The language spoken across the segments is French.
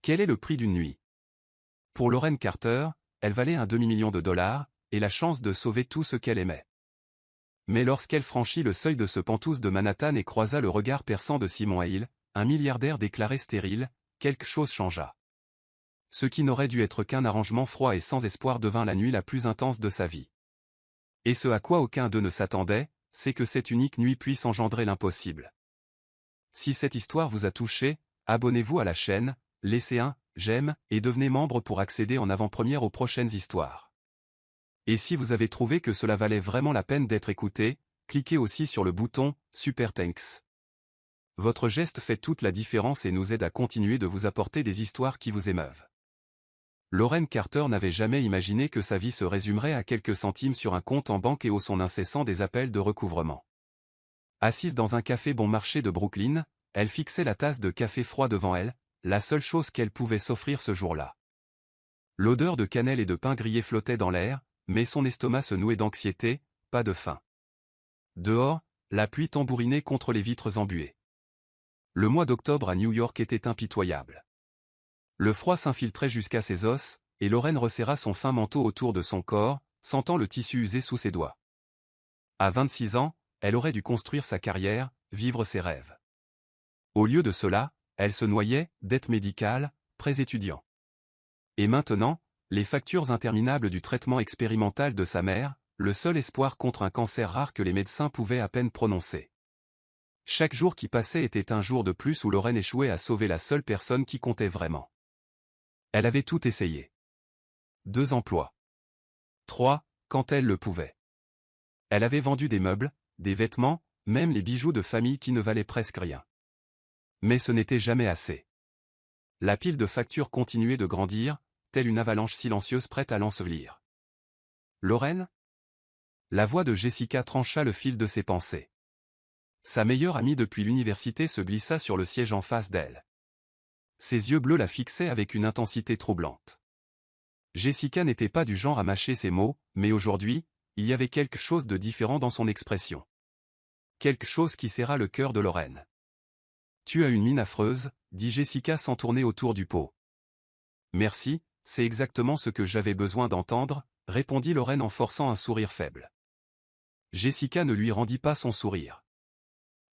Quel est le prix d'une nuit? Pour Lauren Carter, elle valait un demi-million de dollars, et la chance de sauver tout ce qu'elle aimait. Mais lorsqu'elle franchit le seuil de ce Penthouse de Manhattan et croisa le regard perçant de Simon Hale, un milliardaire déclaré stérile, quelque chose changea. Ce qui n'aurait dû être qu'un arrangement froid et sans espoir devint la nuit la plus intense de sa vie. Et ce à quoi aucun d'eux ne s'attendait, c'est que cette unique nuit puisse engendrer l'impossible. Si cette histoire vous a touché, abonnez-vous à la chaîne, laissez un j'aime et devenez membre pour accéder en avant-première aux prochaines histoires. Et si vous avez trouvé que cela valait vraiment la peine d'être écouté, cliquez aussi sur le bouton « Super Thanks ». Votre geste fait toute la différence et nous aide à continuer de vous apporter des histoires qui vous émeuvent. Lauren Carter n'avait jamais imaginé que sa vie se résumerait à quelques centimes sur un compte en banque et au son incessant des appels de recouvrement. Assise dans un café bon marché de Brooklyn, elle fixait la tasse de café froid devant elle, la seule chose qu'elle pouvait s'offrir ce jour-là. L'odeur de cannelle et de pain grillé flottait dans l'air, mais son estomac se nouait d'anxiété, pas de faim. Dehors, la pluie tambourinait contre les vitres embuées. Le mois d'octobre à New York était impitoyable. Le froid s'infiltrait jusqu'à ses os, et Lauren resserra son fin manteau autour de son corps, sentant le tissu usé sous ses doigts. À 26 ans, elle aurait dû construire sa carrière, vivre ses rêves. Au lieu de cela, elle se noyait, dette médicale, prêts étudiants. Et maintenant, les factures interminables du traitement expérimental de sa mère, le seul espoir contre un cancer rare que les médecins pouvaient à peine prononcer. Chaque jour qui passait était un jour de plus où Lauren échouait à sauver la seule personne qui comptait vraiment. Elle avait tout essayé. 2 emplois. 3, quand elle le pouvait. Elle avait vendu des meubles, des vêtements, même les bijoux de famille qui ne valaient presque rien. Mais ce n'était jamais assez. La pile de factures continuait de grandir, telle une avalanche silencieuse prête à l'ensevelir. Lauren? La voix de Jessica trancha le fil de ses pensées. Sa meilleure amie depuis l'université se glissa sur le siège en face d'elle. Ses yeux bleus la fixaient avec une intensité troublante. Jessica n'était pas du genre à mâcher ses mots, mais aujourd'hui, il y avait quelque chose de différent dans son expression. Quelque chose qui serra le cœur de Lauren. « Tu as une mine affreuse », dit Jessica sans tourner autour du pot. « Merci, c'est exactement ce que j'avais besoin d'entendre », répondit Lauren en forçant un sourire faible. Jessica ne lui rendit pas son sourire.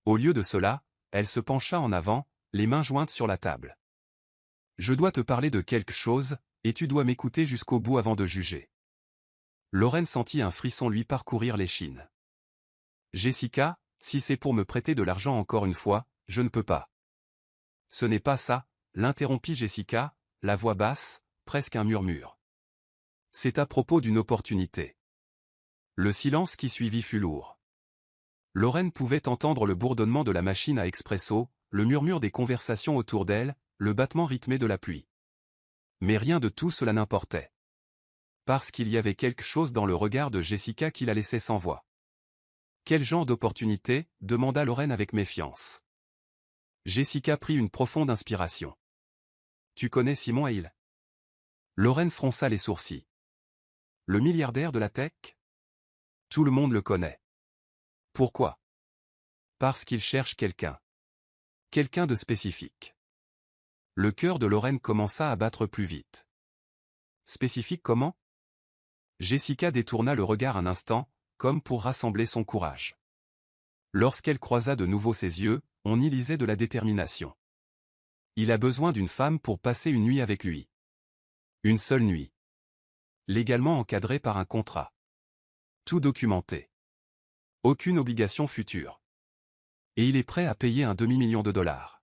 Au lieu de cela, elle se pencha en avant, les mains jointes sur la table. « Je dois te parler de quelque chose, et tu dois m'écouter jusqu'au bout avant de juger. » Lauren sentit un frisson lui parcourir l'échine. « Jessica, si c'est pour me prêter de l'argent encore une fois, je ne peux pas. » « Ce n'est pas ça, » l'interrompit Jessica, la voix basse, presque un murmure. « C'est à propos d'une opportunité. » Le silence qui suivit fut lourd. Lauren pouvait entendre le bourdonnement de la machine à expresso, le murmure des conversations autour d'elle, le battement rythmé de la pluie. Mais rien de tout cela n'importait. Parce qu'il y avait quelque chose dans le regard de Jessica qui la laissait sans voix. « Quel genre d'opportunité » demanda Lauren avec méfiance. Jessica prit une profonde inspiration. « Tu connais Simon Hale ?» Lauren fronça les sourcils. « Le milliardaire de la tech ?» « Tout le monde le connaît. » « Pourquoi ? » « Parce qu'il cherche quelqu'un. Quelqu'un de spécifique. » Le cœur de Lauren commença à battre plus vite. « Spécifique comment ?» Jessica détourna le regard un instant, comme pour rassembler son courage. Lorsqu'elle croisa de nouveau ses yeux, on y lisait de la détermination. Il a besoin d'une femme pour passer une nuit avec lui. Une seule nuit. Légalement encadrée par un contrat. Tout documenté. Aucune obligation future. Et il est prêt à payer un demi-million de dollars.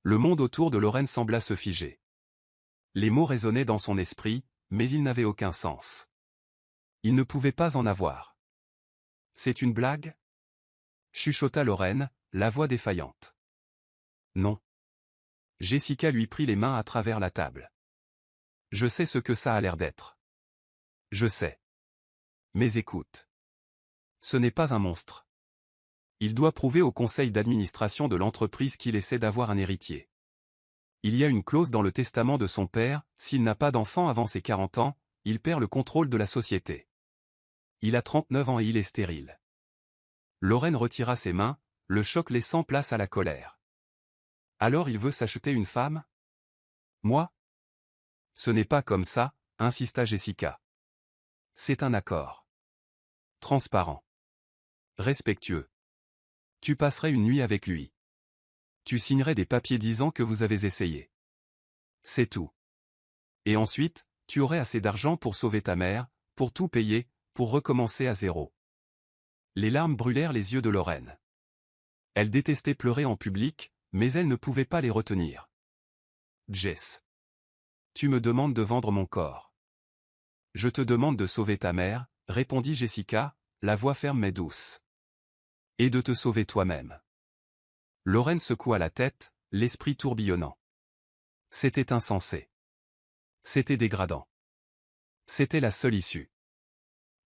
Le monde autour de Lauren sembla se figer. Les mots résonnaient dans son esprit, mais ils n'avaient aucun sens. Il ne pouvait pas en avoir. « C'est une blague ?» chuchota Lauren, la voix défaillante. « Non. » Jessica lui prit les mains à travers la table. « Je sais ce que ça a l'air d'être. Je sais. Mais écoute. Ce n'est pas un monstre. Il doit prouver au conseil d'administration de l'entreprise qu'il essaie d'avoir un héritier. Il y a une clause dans le testament de son père, s'il n'a pas d'enfant avant ses 40 ans, il perd le contrôle de la société. Il a 39 ans et il est stérile. » Lauren retira ses mains, le choc laissant place à la colère. « Alors il veut s'acheter une femme ? Moi? Ce n'est pas comme ça, insista Jessica. C'est un accord. Transparent. Respectueux. Tu passerais une nuit avec lui. Tu signerais des papiers disant que vous avez essayé. C'est tout. Et ensuite, tu aurais assez d'argent pour sauver ta mère, pour tout payer, pour recommencer à zéro. Les larmes brûlèrent les yeux de Lorraine. Elle détestait pleurer en public, mais elle ne pouvait pas les retenir. Jess. Tu me demandes de vendre mon corps. Je te demande de sauver ta mère, répondit Jessica, la voix ferme mais douce. Et de te sauver toi-même. Lorraine secoua la tête, l'esprit tourbillonnant. C'était insensé. C'était dégradant. C'était la seule issue.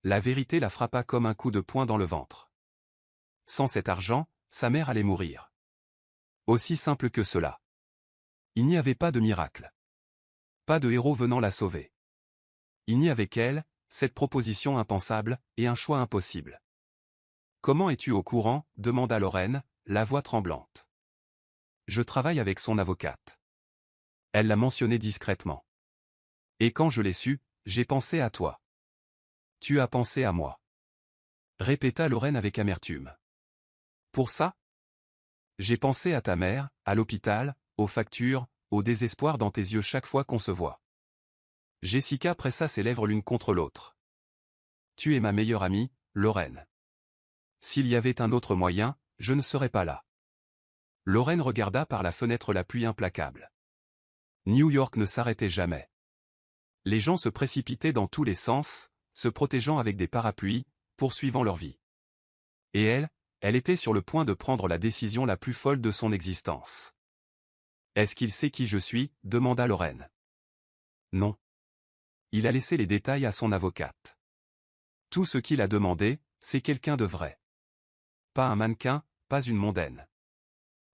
La vérité la frappa comme un coup de poing dans le ventre. Sans cet argent, sa mère allait mourir. Aussi simple que cela. Il n'y avait pas de miracle. Pas de héros venant la sauver. Il n'y avait qu'elle, cette proposition impensable, et un choix impossible. Comment es-tu au courant? Demanda Lorraine, la voix tremblante. Je travaille avec son avocate. Elle l'a mentionné discrètement. Et quand je l'ai su, j'ai pensé à toi. Tu as pensé à moi. Répéta Lorraine avec amertume. Pour ça? J'ai pensé à ta mère, à l'hôpital, aux factures, au désespoir dans tes yeux chaque fois qu'on se voit. Jessica pressa ses lèvres l'une contre l'autre. Tu es ma meilleure amie, Lorraine. S'il y avait un autre moyen, je ne serais pas là. Lorraine regarda par la fenêtre la pluie implacable. New York ne s'arrêtait jamais. Les gens se précipitaient dans tous les sens, se protégeant avec des parapluies, poursuivant leur vie. Et elle était sur le point de prendre la décision la plus folle de son existence. Est-ce qu'il sait qui je suis? Demanda Lorraine. Non. Il a laissé les détails à son avocate. Tout ce qu'il a demandé, c'est quelqu'un de vrai. Pas un mannequin, pas une mondaine.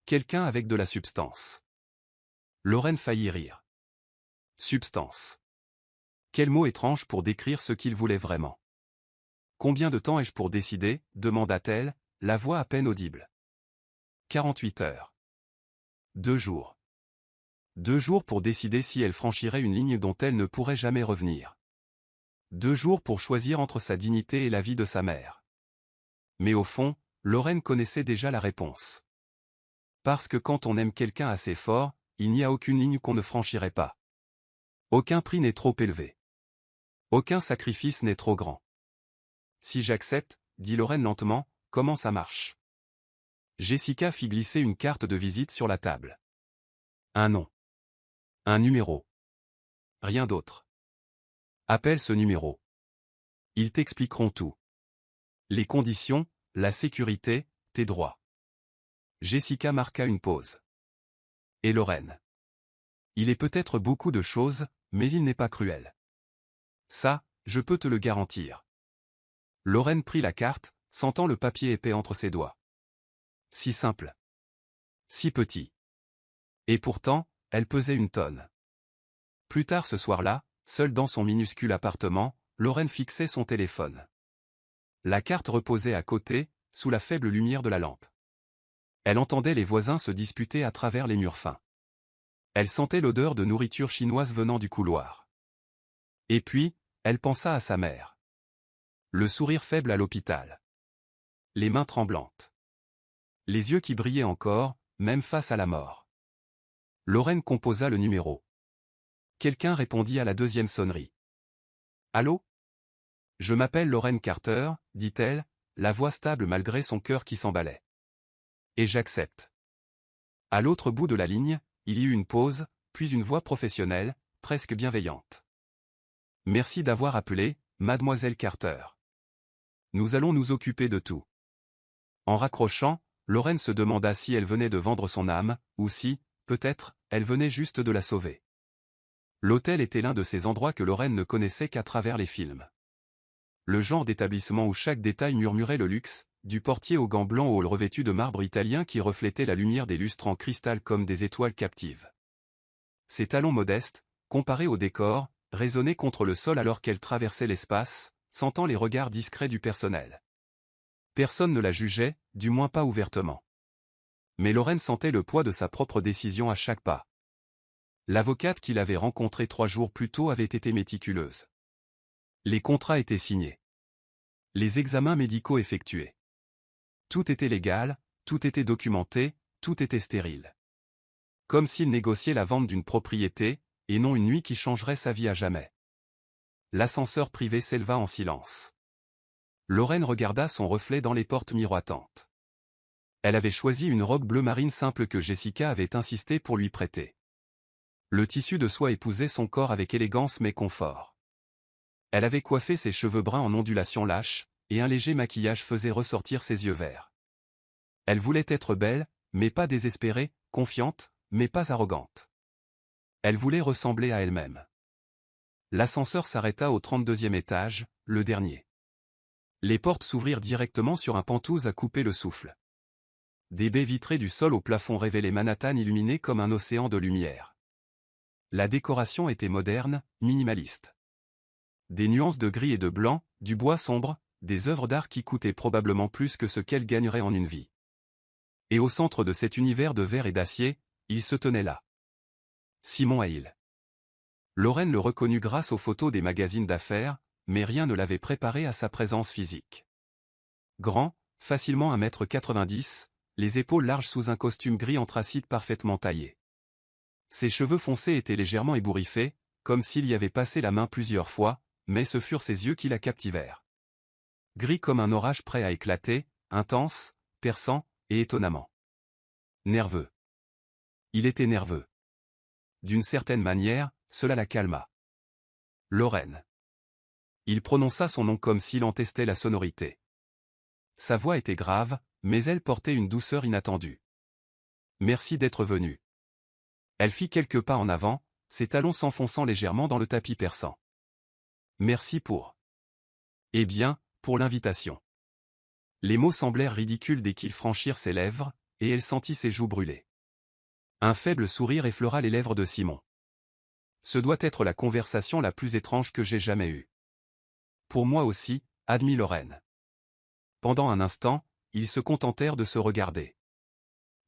Quelqu'un avec de la substance. Lorraine faillit rire. Substance. Quel mot étrange pour décrire ce qu'il voulait vraiment. Combien de temps ai-je pour décider? Demanda-t-elle, la voix à peine audible. 48 heures. 2 jours. 2 jours pour décider si elle franchirait une ligne dont elle ne pourrait jamais revenir. 2 jours pour choisir entre sa dignité et la vie de sa mère. Mais au fond, Lorraine connaissait déjà la réponse. Parce que quand on aime quelqu'un assez fort, il n'y a aucune ligne qu'on ne franchirait pas. Aucun prix n'est trop élevé. Aucun sacrifice n'est trop grand. Si j'accepte, dit Lorraine lentement, comment ça marche? Jessica fit glisser une carte de visite sur la table. Un nom. Un numéro. Rien d'autre. Appelle ce numéro. Ils t'expliqueront tout. Les conditions, la sécurité, tes droits. Jessica marqua une pause. Et Lorraine. Il est peut-être beaucoup de choses, mais il n'est pas cruel. Ça, je peux te le garantir. Lorraine prit la carte, sentant le papier épais entre ses doigts. Si simple. Si petit. Et pourtant, elle pesait une tonne. Plus tard ce soir-là, seule dans son minuscule appartement, Lorraine fixait son téléphone. La carte reposait à côté, sous la faible lumière de la lampe. Elle entendait les voisins se disputer à travers les murs fins. Elle sentait l'odeur de nourriture chinoise venant du couloir. Et puis, elle pensa à sa mère. Le sourire faible à l'hôpital. Les mains tremblantes. Les yeux qui brillaient encore, même face à la mort. Lorraine composa le numéro. Quelqu'un répondit à la deuxième sonnerie. Allô? Je m'appelle Lorraine Carter, dit-elle, la voix stable malgré son cœur qui s'emballait. Et j'accepte. À l'autre bout de la ligne, il y eut une pause, puis une voix professionnelle, presque bienveillante. Merci d'avoir appelé, mademoiselle Carter. Nous allons nous occuper de tout. En raccrochant, Lorraine se demanda si elle venait de vendre son âme, ou si, peut-être, elle venait juste de la sauver. L'hôtel était l'un de ces endroits que Lorraine ne connaissait qu'à travers les films. Le genre d'établissement où chaque détail murmurait le luxe, du portier aux gants blancs au hall revêtu de marbre italien qui reflétait la lumière des lustres en cristal comme des étoiles captives. Ses talons modestes, comparés au décor, résonnaient contre le sol alors qu'elle traversait l'espace, sentant les regards discrets du personnel. Personne ne la jugeait, du moins pas ouvertement. Mais Lorraine sentait le poids de sa propre décision à chaque pas. L'avocate qu'il avait rencontrée 3 jours plus tôt avait été méticuleuse. Les contrats étaient signés. Les examens médicaux effectués. Tout était légal, tout était documenté, tout était stérile. Comme s'il négociait la vente d'une propriété, et non une nuit qui changerait sa vie à jamais. L'ascenseur privé s'éleva en silence. Lorraine regarda son reflet dans les portes miroitantes. Elle avait choisi une robe bleu marine simple que Jessica avait insisté pour lui prêter. Le tissu de soie épousait son corps avec élégance mais confort. Elle avait coiffé ses cheveux bruns en ondulations lâches, et un léger maquillage faisait ressortir ses yeux verts. Elle voulait être belle, mais pas désespérée, confiante, mais pas arrogante. Elle voulait ressembler à elle-même. L'ascenseur s'arrêta au 32e étage, le dernier. Les portes s'ouvrirent directement sur un penthouse à couper le souffle. Des baies vitrées du sol au plafond révélaient Manhattan illuminé comme un océan de lumière. La décoration était moderne, minimaliste. Des nuances de gris et de blanc, du bois sombre, des œuvres d'art qui coûtaient probablement plus que ce qu'elle gagnerait en une vie. Et au centre de cet univers de verre et d'acier, il se tenait là. Simon Hale. Lorraine le reconnut grâce aux photos des magazines d'affaires, mais rien ne l'avait préparé à sa présence physique. Grand, facilement 1,90 m, les épaules larges sous un costume gris anthracite parfaitement taillé. Ses cheveux foncés étaient légèrement ébouriffés, comme s'il y avait passé la main plusieurs fois, mais ce furent ses yeux qui la captivèrent. Gris comme un orage prêt à éclater, intense, perçant, et étonnamment nerveux. Il était nerveux. D'une certaine manière, cela la calma. Lorraine. Il prononça son nom comme s'il en testait la sonorité. Sa voix était grave, mais elle portait une douceur inattendue. Merci d'être venu. Elle fit quelques pas en avant, ses talons s'enfonçant légèrement dans le tapis perçant. Merci pour. Eh bien, pour l'invitation. Les mots semblèrent ridicules dès qu'ils franchirent ses lèvres, et elle sentit ses joues brûler. Un faible sourire effleura les lèvres de Simon. Ce doit être la conversation la plus étrange que j'ai jamais eue. Pour moi aussi, admit Lorraine. Pendant un instant, ils se contentèrent de se regarder.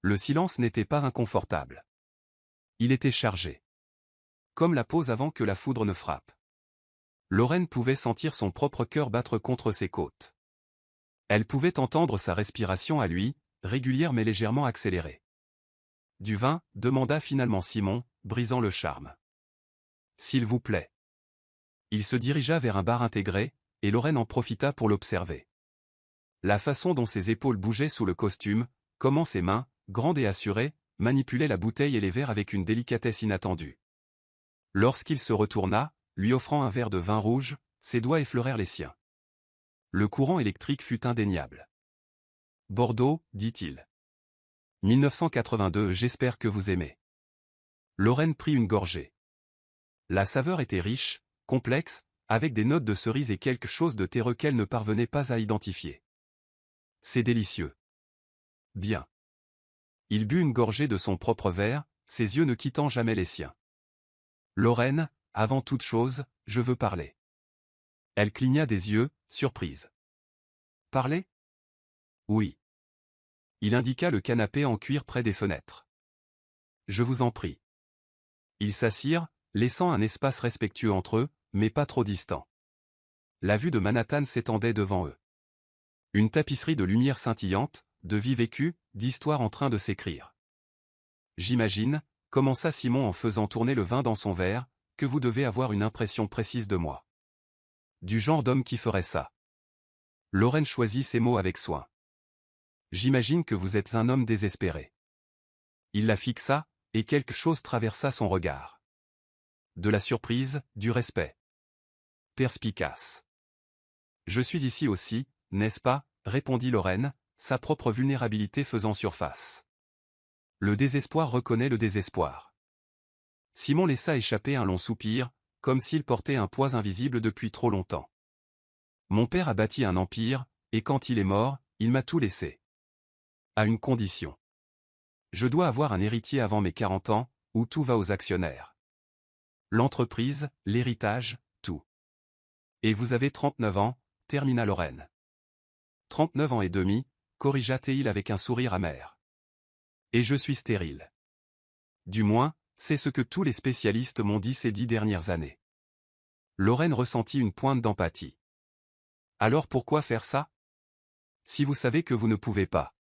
Le silence n'était pas inconfortable. Il était chargé. Comme la pause avant que la foudre ne frappe. Lorraine pouvait sentir son propre cœur battre contre ses côtes. Elle pouvait entendre sa respiration à lui, régulière mais légèrement accélérée. Du vin, demanda finalement Simon, brisant le charme. S'il vous plaît. Il se dirigea vers un bar intégré, et Lorraine en profita pour l'observer. La façon dont ses épaules bougeaient sous le costume, comment ses mains, grandes et assurées, manipulaient la bouteille et les verres avec une délicatesse inattendue. Lorsqu'il se retourna, lui offrant un verre de vin rouge, ses doigts effleurèrent les siens. Le courant électrique fut indéniable. Bordeaux, dit-il. 1982. J'espère que vous aimez. Lorraine prit une gorgée. La saveur était riche, complexe, avec des notes de cerise et quelque chose de terreux qu'elle ne parvenait pas à identifier. C'est délicieux. Bien. Il but une gorgée de son propre verre, ses yeux ne quittant jamais les siens. Lorraine, avant toute chose, je veux parler. Elle cligna des yeux, surprise. Parler? Oui. Il indiqua le canapé en cuir près des fenêtres. Je vous en prie. Ils s'assirent, laissant un espace respectueux entre eux, mais pas trop distant. La vue de Manhattan s'étendait devant eux. Une tapisserie de lumière scintillante, de vie vécue, d'histoire en train de s'écrire. J'imagine, commença Simon en faisant tourner le vin dans son verre, que vous devez avoir une impression précise de moi. Du genre d'homme qui ferait ça. Lorraine choisit ses mots avec soin. J'imagine que vous êtes un homme désespéré. Il la fixa, et quelque chose traversa son regard. De la surprise, du respect. Perspicace. Je suis ici aussi, n'est-ce pas, répondit Lorraine, sa propre vulnérabilité faisant surface. Le désespoir reconnaît le désespoir. Simon laissa échapper un long soupir, comme s'il portait un poids invisible depuis trop longtemps. Mon père a bâti un empire, et quand il est mort, il m'a tout laissé. À une condition. Je dois avoir un héritier avant mes 40 ans, ou tout va aux actionnaires. L'entreprise, l'héritage, tout. Et vous avez 39 ans, termina Lorraine. 39 ans et demi, corrigea Théil avec un sourire amer. Et je suis stérile. Du moins, C'est ce que tous les spécialistes m'ont dit ces 10 dernières années. Lorraine ressentit une pointe d'empathie. Alors pourquoi faire ça? Si vous savez que vous ne pouvez pas.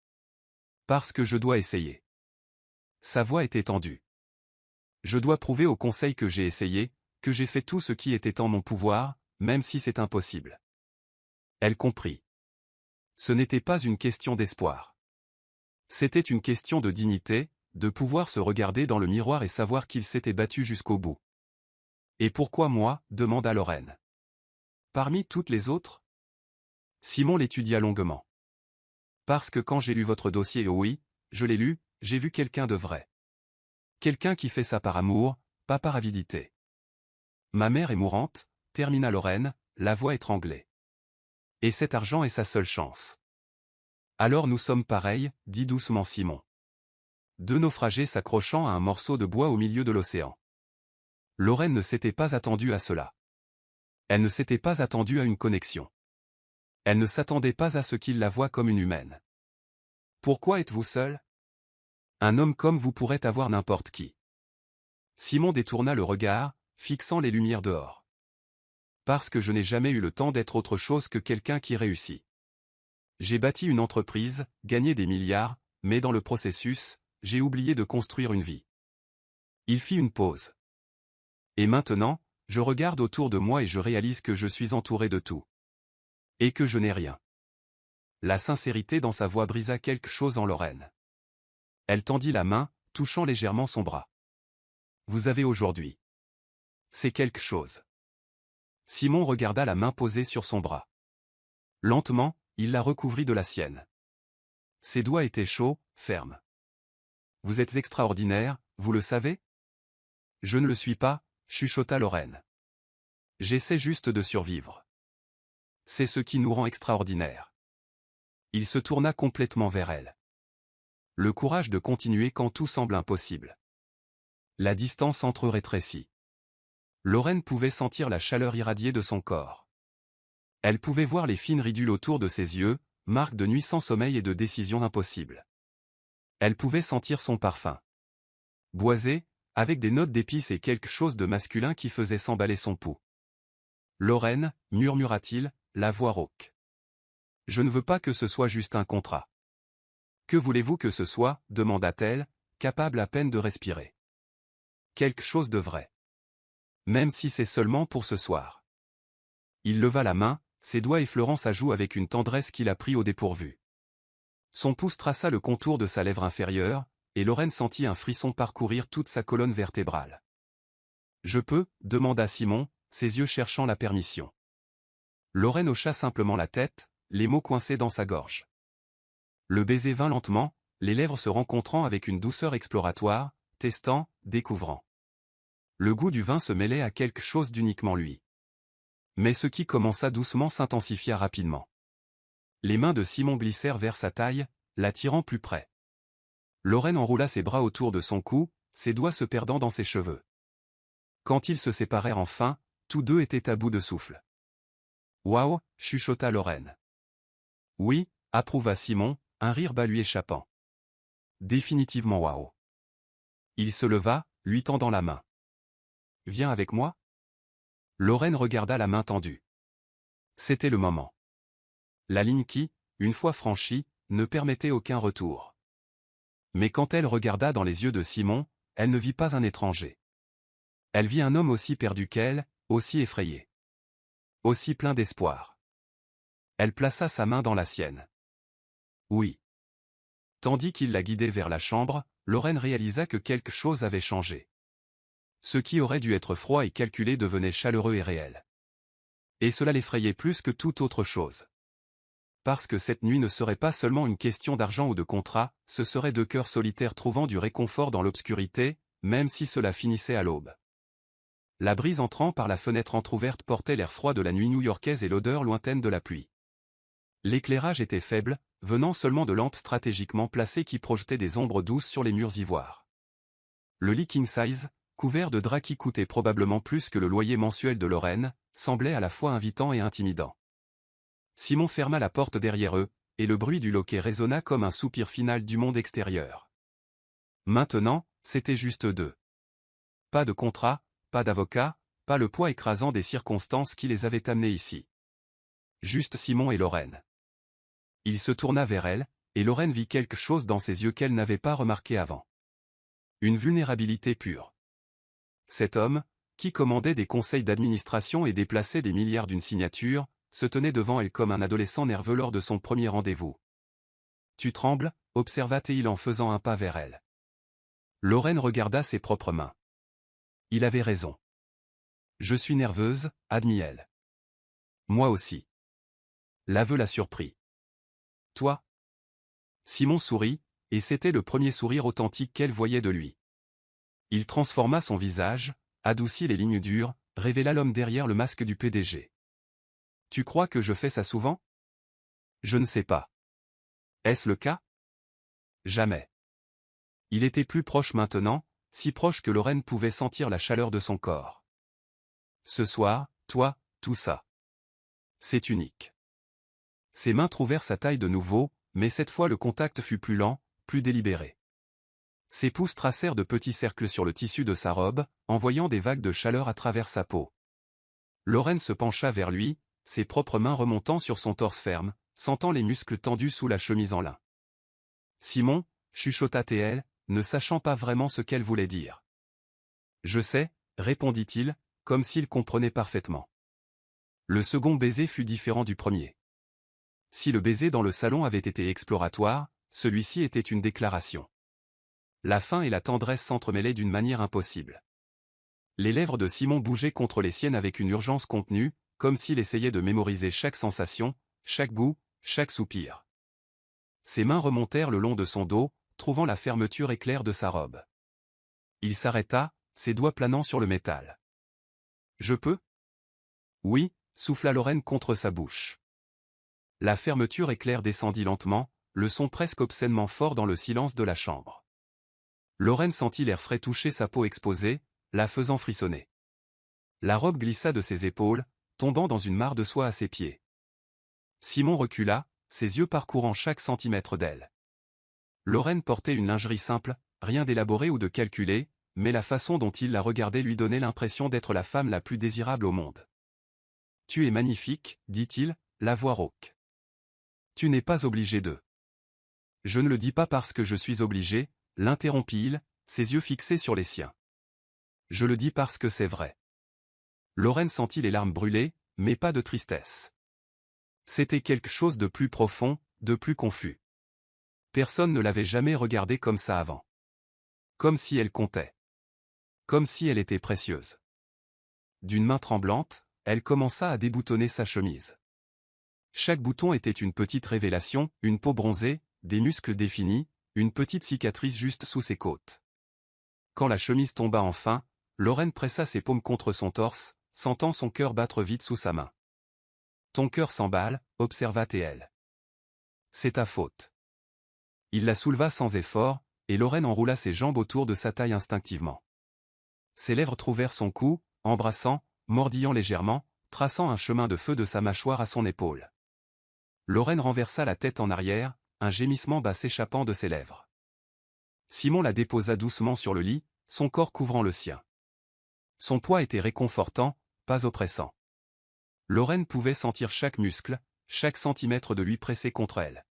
Parce que je dois essayer. Sa voix était tendue. Je dois prouver au conseil que j'ai essayé, que j'ai fait tout ce qui était en mon pouvoir, même si c'est impossible. Elle comprit. Ce n'était pas une question d'espoir. C'était une question de dignité, de pouvoir se regarder dans le miroir et savoir qu'il s'était battu jusqu'au bout. Et pourquoi moi? Demanda Lorraine. Parmi toutes les autres? Simon l'étudia longuement. Parce que quand j'ai lu votre dossier, oui, je l'ai lu, j'ai vu quelqu'un de vrai. Quelqu'un qui fait ça par amour, pas par avidité. Ma mère est mourante, termina Lorraine, la voix étranglée. Et cet argent est sa seule chance. Alors nous sommes pareils, dit doucement Simon. Deux naufragés s'accrochant à un morceau de bois au milieu de l'océan. Lorraine ne s'était pas attendue à cela. Elle ne s'était pas attendue à une connexion. Elle ne s'attendait pas à ce qu'il la voie comme une humaine. Pourquoi êtes-vous seul? Un homme comme vous pourrait avoir n'importe qui. Simon détourna le regard, fixant les lumières dehors. Parce que je n'ai jamais eu le temps d'être autre chose que quelqu'un qui réussit. J'ai bâti une entreprise, gagné des milliards, mais dans le processus, j'ai oublié de construire une vie. Il fit une pause. Et maintenant, je regarde autour de moi et je réalise que je suis entouré de tout. Et que je n'ai rien. La sincérité dans sa voix brisa quelque chose en Lorraine. Elle tendit la main, touchant légèrement son bras. Vous avez aujourd'hui. C'est quelque chose. Simon regarda la main posée sur son bras. Lentement, il la recouvrit de la sienne. Ses doigts étaient chauds, fermes. Vous êtes extraordinaire, vous le savez? Je ne le suis pas, chuchota Lorraine. J'essaie juste de survivre. C'est ce qui nous rend extraordinaires. Il se tourna complètement vers elle. Le courage de continuer quand tout semble impossible. La distance entre eux rétrécit. Lorraine pouvait sentir la chaleur irradier de son corps. Elle pouvait voir les fines ridules autour de ses yeux, marque de nuit sans sommeil et de décisions impossibles. Elle pouvait sentir son parfum. Boisé, avec des notes d'épices et quelque chose de masculin qui faisait s'emballer son pouls. Lorraine, murmura-t-il, la voix rauque. Je ne veux pas que ce soit juste un contrat. Que voulez-vous que ce soit, demanda-t-elle, capable à peine de respirer. Quelque chose de vrai. Même si c'est seulement pour ce soir. Il leva la main, ses doigts effleurant sa joue avec une tendresse qui la prit au dépourvu. Son pouce traça le contour de sa lèvre inférieure, et Lorraine sentit un frisson parcourir toute sa colonne vertébrale. Je peux, demanda Simon, ses yeux cherchant la permission. Lorraine hocha simplement la tête, les mots coincés dans sa gorge. Le baiser vint lentement, les lèvres se rencontrant avec une douceur exploratoire, testant, découvrant. Le goût du vin se mêlait à quelque chose d'uniquement lui. Mais ce qui commença doucement s'intensifia rapidement. Les mains de Simon glissèrent vers sa taille, l'attirant plus près. Lorraine enroula ses bras autour de son cou, ses doigts se perdant dans ses cheveux. Quand ils se séparèrent enfin, tous deux étaient à bout de souffle. Waouh, chuchota Lorraine. Oui, approuva Simon, un rire bas lui échappant. Définitivement waouh. Il se leva, lui tendant la main. Viens avec moi? Lorraine regarda la main tendue. C'était le moment. La ligne qui, une fois franchie, ne permettait aucun retour. Mais quand elle regarda dans les yeux de Simon, elle ne vit pas un étranger. Elle vit un homme aussi perdu qu'elle, aussi effrayé. Aussi plein d'espoir. Elle plaça sa main dans la sienne. Oui. Tandis qu'il la guidait vers la chambre, Lorraine réalisa que quelque chose avait changé. Ce qui aurait dû être froid et calculé devenait chaleureux et réel. Et cela l'effrayait plus que toute autre chose. Parce que cette nuit ne serait pas seulement une question d'argent ou de contrat, ce serait deux cœurs solitaires trouvant du réconfort dans l'obscurité, même si cela finissait à l'aube. La brise entrant par la fenêtre entr'ouverte portait l'air froid de la nuit new-yorkaise et l'odeur lointaine de la pluie. L'éclairage était faible, venant seulement de lampes stratégiquement placées qui projetaient des ombres douces sur les murs ivoires. Le lit king size, couvert de draps qui coûtait probablement plus que le loyer mensuel de Lorraine, semblait à la fois invitant et intimidant. Simon ferma la porte derrière eux, et le bruit du loquet résonna comme un soupir final du monde extérieur. Maintenant, c'était juste eux deux. Pas de contrat, pas d'avocat, pas le poids écrasant des circonstances qui les avaient amenés ici. Juste Simon et Lorraine. Il se tourna vers elle, et Lorraine vit quelque chose dans ses yeux qu'elle n'avait pas remarqué avant. Une vulnérabilité pure. Cet homme, qui commandait des conseils d'administration et déplaçait des milliards d'une signature, se tenait devant elle comme un adolescent nerveux lors de son premier rendez-vous. « Tu trembles » observa-t-il en faisant un pas vers elle. Lorraine regarda ses propres mains. Il avait raison. « Je suis nerveuse » admit-elle. « Moi aussi. » L'aveu la surprit. « Toi ?» Simon sourit, et c'était le premier sourire authentique qu'elle voyait de lui. Il transforma son visage, adoucit les lignes dures, révéla l'homme derrière le masque du PDG. « Tu crois que je fais ça souvent ? Je ne sais pas. Est-ce le cas ? Jamais. » Il était plus proche maintenant, si proche que Lorraine pouvait sentir la chaleur de son corps. « Ce soir, toi, tout ça. C'est unique. » Ses mains trouvèrent sa taille de nouveau, mais cette fois le contact fut plus lent, plus délibéré. Ses pouces tracèrent de petits cercles sur le tissu de sa robe, envoyant des vagues de chaleur à travers sa peau. Lorraine se pencha vers lui, ses propres mains remontant sur son torse ferme, sentant les muscles tendus sous la chemise en lin. Simon, chuchota-t-elle, ne sachant pas vraiment ce qu'elle voulait dire. « Je sais » répondit-il, comme s'il comprenait parfaitement. Le second baiser fut différent du premier. Si le baiser dans le salon avait été exploratoire, celui-ci était une déclaration. La faim et la tendresse s'entremêlaient d'une manière impossible. Les lèvres de Simon bougeaient contre les siennes avec une urgence contenue, comme s'il essayait de mémoriser chaque sensation, chaque goût, chaque soupir. Ses mains remontèrent le long de son dos, trouvant la fermeture éclair de sa robe. Il s'arrêta, ses doigts planant sur le métal. « Je peux ? » « Oui » souffla Lorraine contre sa bouche. La fermeture éclair descendit lentement, le son presque obscènement fort dans le silence de la chambre. Lorraine sentit l'air frais toucher sa peau exposée, la faisant frissonner. La robe glissa de ses épaules, tombant dans une mare de soie à ses pieds. Simon recula, ses yeux parcourant chaque centimètre d'elle. Lorraine portait une lingerie simple, rien d'élaboré ou de calculé, mais la façon dont il la regardait lui donnait l'impression d'être la femme la plus désirable au monde. « Tu es magnifique, dit-il, la voix rauque. Tu n'es pas obligé de. » « Je ne le dis pas parce que je suis obligé, » l'interrompit-il, ses yeux fixés sur les siens. « Je le dis parce que c'est vrai. » Lorraine sentit les larmes brûler, mais pas de tristesse. C'était quelque chose de plus profond, de plus confus. Personne ne l'avait jamais regardée comme ça avant. Comme si elle comptait. Comme si elle était précieuse. D'une main tremblante, elle commença à déboutonner sa chemise. Chaque bouton était une petite révélation, une peau bronzée, des muscles définis, une petite cicatrice juste sous ses côtes. Quand la chemise tomba enfin, Lorraine pressa ses paumes contre son torse, sentant son cœur battre vite sous sa main. « Ton cœur s'emballe » observa-t-elle. « C'est ta faute. » Il la souleva sans effort, et Lorraine enroula ses jambes autour de sa taille instinctivement. Ses lèvres trouvèrent son cou, embrassant, mordillant légèrement, traçant un chemin de feu de sa mâchoire à son épaule. Lorraine renversa la tête en arrière, un gémissement bas s'échappant de ses lèvres. Simon la déposa doucement sur le lit, son corps couvrant le sien. Son poids était réconfortant, pas oppressant. Lorraine pouvait sentir chaque muscle, chaque centimètre de lui pressé contre elle.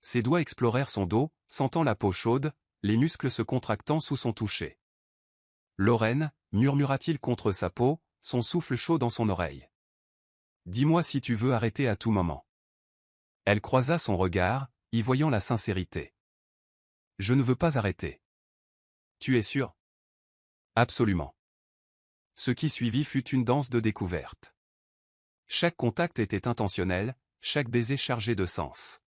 Ses doigts explorèrent son dos, sentant la peau chaude, les muscles se contractant sous son toucher. « Lorraine » murmura-t-il contre sa peau, son souffle chaud dans son oreille. « Dis-moi si tu veux arrêter à tout moment. » Elle croisa son regard, y voyant la sincérité. « Je ne veux pas arrêter. »« Tu es sûr ? » ?»« Absolument. » Ce qui suivit fut une danse de découverte. Chaque contact était intentionnel, chaque baiser chargé de sens.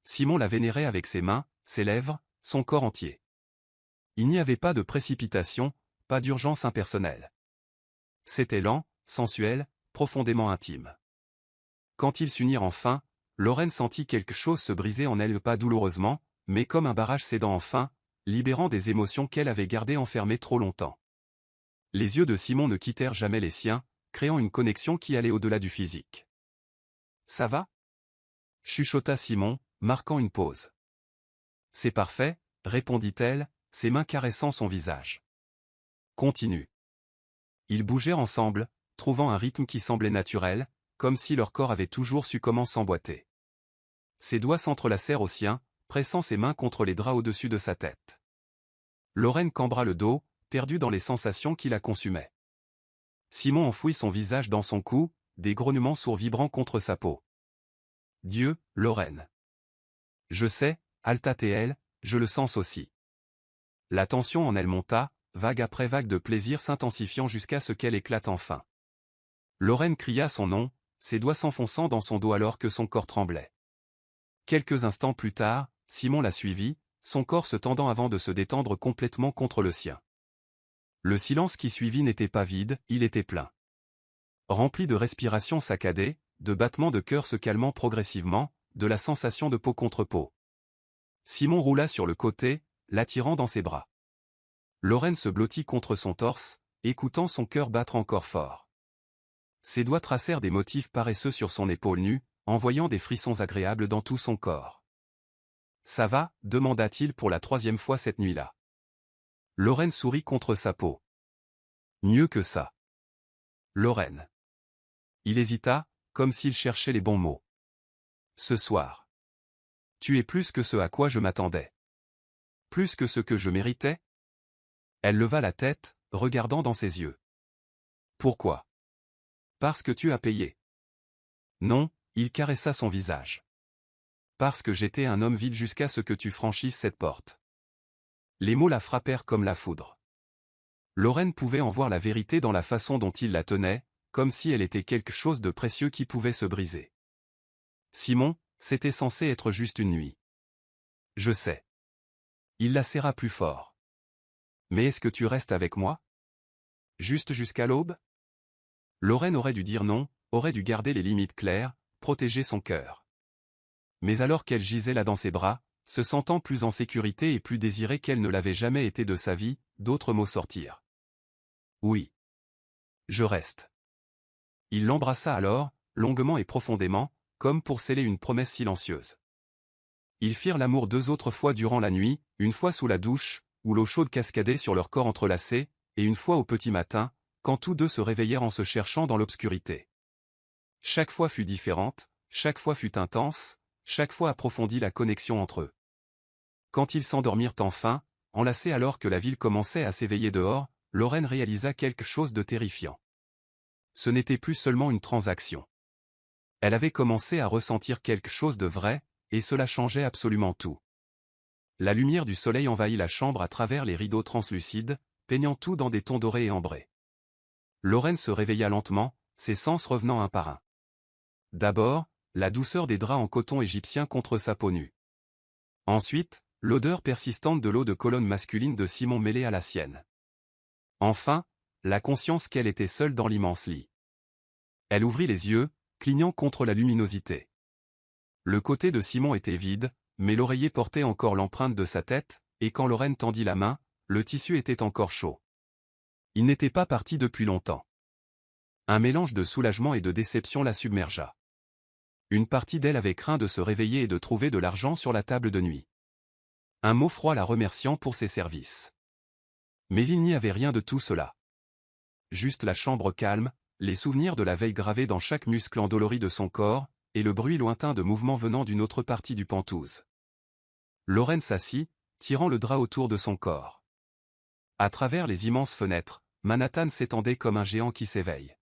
Simon la vénérait avec ses mains, ses lèvres, son corps entier. Il n'y avait pas de précipitation, pas d'urgence impersonnelle. C'était lent, sensuel, profondément intime. Quand ils s'unirent enfin, Lorraine sentit quelque chose se briser en elle, pas douloureusement, mais comme un barrage cédant enfin, libérant des émotions qu'elle avait gardées enfermées trop longtemps. Les yeux de Simon ne quittèrent jamais les siens, créant une connexion qui allait au-delà du physique. « Ça va ?» chuchota Simon, marquant une pause. « C'est parfait » répondit-elle, ses mains caressant son visage. « continu. Ils bougèrent ensemble, trouvant un rythme qui semblait naturel, comme si leur corps avait toujours su comment s'emboîter. Ses doigts s'entrelacèrent aux siens, pressant ses mains contre les draps au-dessus de sa tête. Lorraine cambra le dos, perdue dans les sensations qui la consumaient. Simon enfouit son visage dans son cou, des grognements sourds vibrant contre sa peau. Dieu, Lorraine. Je sais, halta-t-elle, je le sens aussi. La tension en elle monta, vague après vague de plaisir s'intensifiant jusqu'à ce qu'elle éclate enfin. Lorraine cria son nom, ses doigts s'enfonçant dans son dos alors que son corps tremblait. Quelques instants plus tard, Simon la suivit, son corps se tendant avant de se détendre complètement contre le sien. Le silence qui suivit n'était pas vide, il était plein. Rempli de respirations saccadées, de battements de cœur se calmant progressivement, de la sensation de peau contre peau. Simon roula sur le côté, l'attirant dans ses bras. Lorraine se blottit contre son torse, écoutant son cœur battre encore fort. Ses doigts tracèrent des motifs paresseux sur son épaule nue, envoyant des frissons agréables dans tout son corps. « Ça va » demanda-t-il pour la 3e fois cette nuit-là. Lorraine sourit contre sa peau. « Mieux que ça. » Lorraine. Il hésita, comme s'il cherchait les bons mots. « Ce soir. Tu es plus que ce à quoi je m'attendais. Plus que ce que je méritais ?» Elle leva la tête, regardant dans ses yeux. « Pourquoi ? Parce que tu as payé. » Non, il caressa son visage. « Parce que j'étais un homme vide jusqu'à ce que tu franchisses cette porte. » Les mots la frappèrent comme la foudre. Lorraine pouvait en voir la vérité dans la façon dont il la tenait, comme si elle était quelque chose de précieux qui pouvait se briser. Simon, c'était censé être juste une nuit. Je sais. Il la serra plus fort. Mais est-ce que tu restes avec moi? Juste jusqu'à l'aube? Lorraine aurait dû dire non, aurait dû garder les limites claires, protéger son cœur. Mais alors qu'elle gisait là dans ses bras, se sentant plus en sécurité et plus désirée qu'elle ne l'avait jamais été de sa vie, d'autres mots sortirent. Oui. Je reste. Il l'embrassa alors, longuement et profondément, comme pour sceller une promesse silencieuse. Ils firent l'amour 2 autres fois durant la nuit, une fois sous la douche, où l'eau chaude cascadait sur leurs corps entrelacés, et une fois au petit matin, quand tous deux se réveillèrent en se cherchant dans l'obscurité. Chaque fois fut différente, chaque fois fut intense, chaque fois approfondit la connexion entre eux. Quand ils s'endormirent enfin, enlacés alors que la ville commençait à s'éveiller dehors, Lorraine réalisa quelque chose de terrifiant. Ce n'était plus seulement une transaction. Elle avait commencé à ressentir quelque chose de vrai, et cela changeait absolument tout. La lumière du soleil envahit la chambre à travers les rideaux translucides, peignant tout dans des tons dorés et ambrés. Lorraine se réveilla lentement, ses sens revenant un par un. D'abord, la douceur des draps en coton égyptien contre sa peau nue. Ensuite, l'odeur persistante de l'eau de colonne masculine de Simon mêlée à la sienne. Enfin, la conscience qu'elle était seule dans l'immense lit. Elle ouvrit les yeux, clignant contre la luminosité. Le côté de Simon était vide, mais l'oreiller portait encore l'empreinte de sa tête, et quand Lorraine tendit la main, le tissu était encore chaud. Il n'était pas parti depuis longtemps. Un mélange de soulagement et de déception la submergea. Une partie d'elle avait craint de se réveiller et de trouver de l'argent sur la table de nuit. Un mot froid la remerciant pour ses services. Mais il n'y avait rien de tout cela. Juste la chambre calme, les souvenirs de la veille gravés dans chaque muscle endolori de son corps, et le bruit lointain de mouvements venant d'une autre partie du Penthouse. Lorraine s'assit, tirant le drap autour de son corps. À travers les immenses fenêtres, Manhattan s'étendait comme un géant qui s'éveille.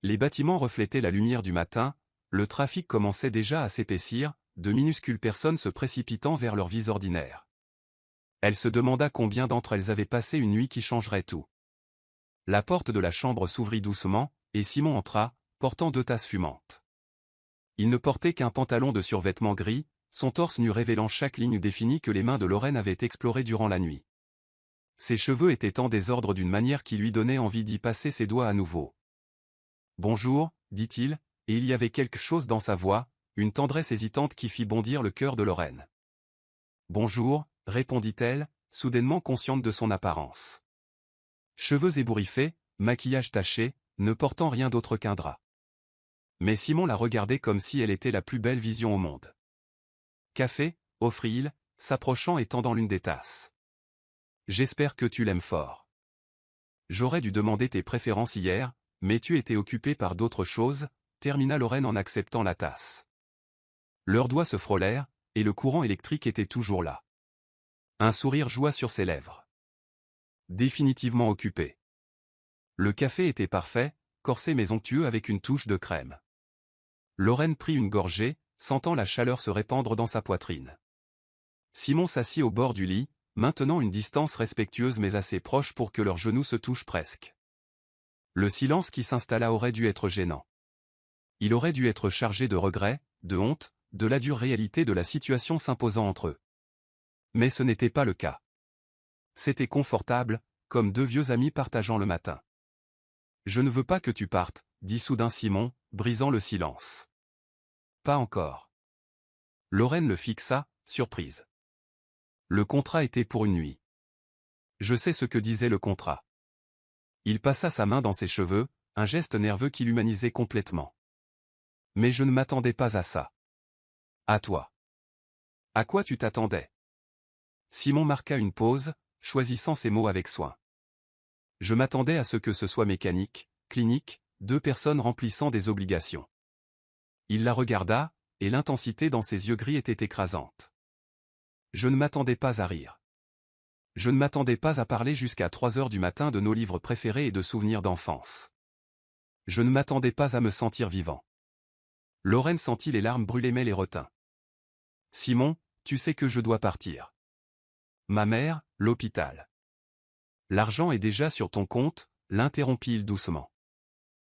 Les bâtiments reflétaient la lumière du matin, le trafic commençait déjà à s'épaissir, de minuscules personnes se précipitant vers leurs vies ordinaires. Elle se demanda combien d'entre elles avaient passé une nuit qui changerait tout. La porte de la chambre s'ouvrit doucement, et Simon entra, portant 2 tasses fumantes. Il ne portait qu'un pantalon de survêtement gris, son torse nu révélant chaque ligne définie que les mains de Lorraine avaient explorée durant la nuit. Ses cheveux étaient en désordre d'une manière qui lui donnait envie d'y passer ses doigts à nouveau. « Bonjour », dit-il, et il y avait quelque chose dans sa voix, une tendresse hésitante qui fit bondir le cœur de Lorraine. « Bonjour », répondit-elle, soudainement consciente de son apparence. Cheveux ébouriffés, maquillage taché, ne portant rien d'autre qu'un drap. Mais Simon la regardait comme si elle était la plus belle vision au monde. « Café » offrit-il, s'approchant et tendant l'une des tasses. « J'espère que tu l'aimes fort. » J'aurais dû demander tes préférences hier, mais tu étais occupé par d'autres choses, termina Lorraine en acceptant la tasse. Leurs doigts se frôlèrent, et le courant électrique était toujours là. Un sourire joua sur ses lèvres. Définitivement occupé. Le café était parfait, corsé mais onctueux avec une touche de crème. Lorraine prit une gorgée, sentant la chaleur se répandre dans sa poitrine. Simon s'assit au bord du lit, maintenant une distance respectueuse mais assez proche pour que leurs genoux se touchent presque. Le silence qui s'installa aurait dû être gênant. Il aurait dû être chargé de regrets, de honte, de la dure réalité de la situation s'imposant entre eux. Mais ce n'était pas le cas. C'était confortable, comme deux vieux amis partageant le matin. « Je ne veux pas que tu partes », dit soudain Simon, brisant le silence. « Pas encore. » Lorraine le fixa, surprise. Le contrat était pour une nuit. Je sais ce que disait le contrat. Il passa sa main dans ses cheveux, un geste nerveux qui l'humanisait complètement. Mais je ne m'attendais pas à ça. À toi. À quoi tu t'attendais? Simon marqua une pause, choisissant ses mots avec soin. Je m'attendais à ce que ce soit mécanique, clinique, deux personnes remplissant des obligations. Il la regarda, et l'intensité dans ses yeux gris était écrasante. Je ne m'attendais pas à rire. Je ne m'attendais pas à parler jusqu'à 3 heures du matin de nos livres préférés et de souvenirs d'enfance. Je ne m'attendais pas à me sentir vivant. Lorraine sentit les larmes brûler mais les retint. Simon, tu sais que je dois partir. Ma mère, l'hôpital. L'argent est déjà sur ton compte, l'interrompit-il doucement.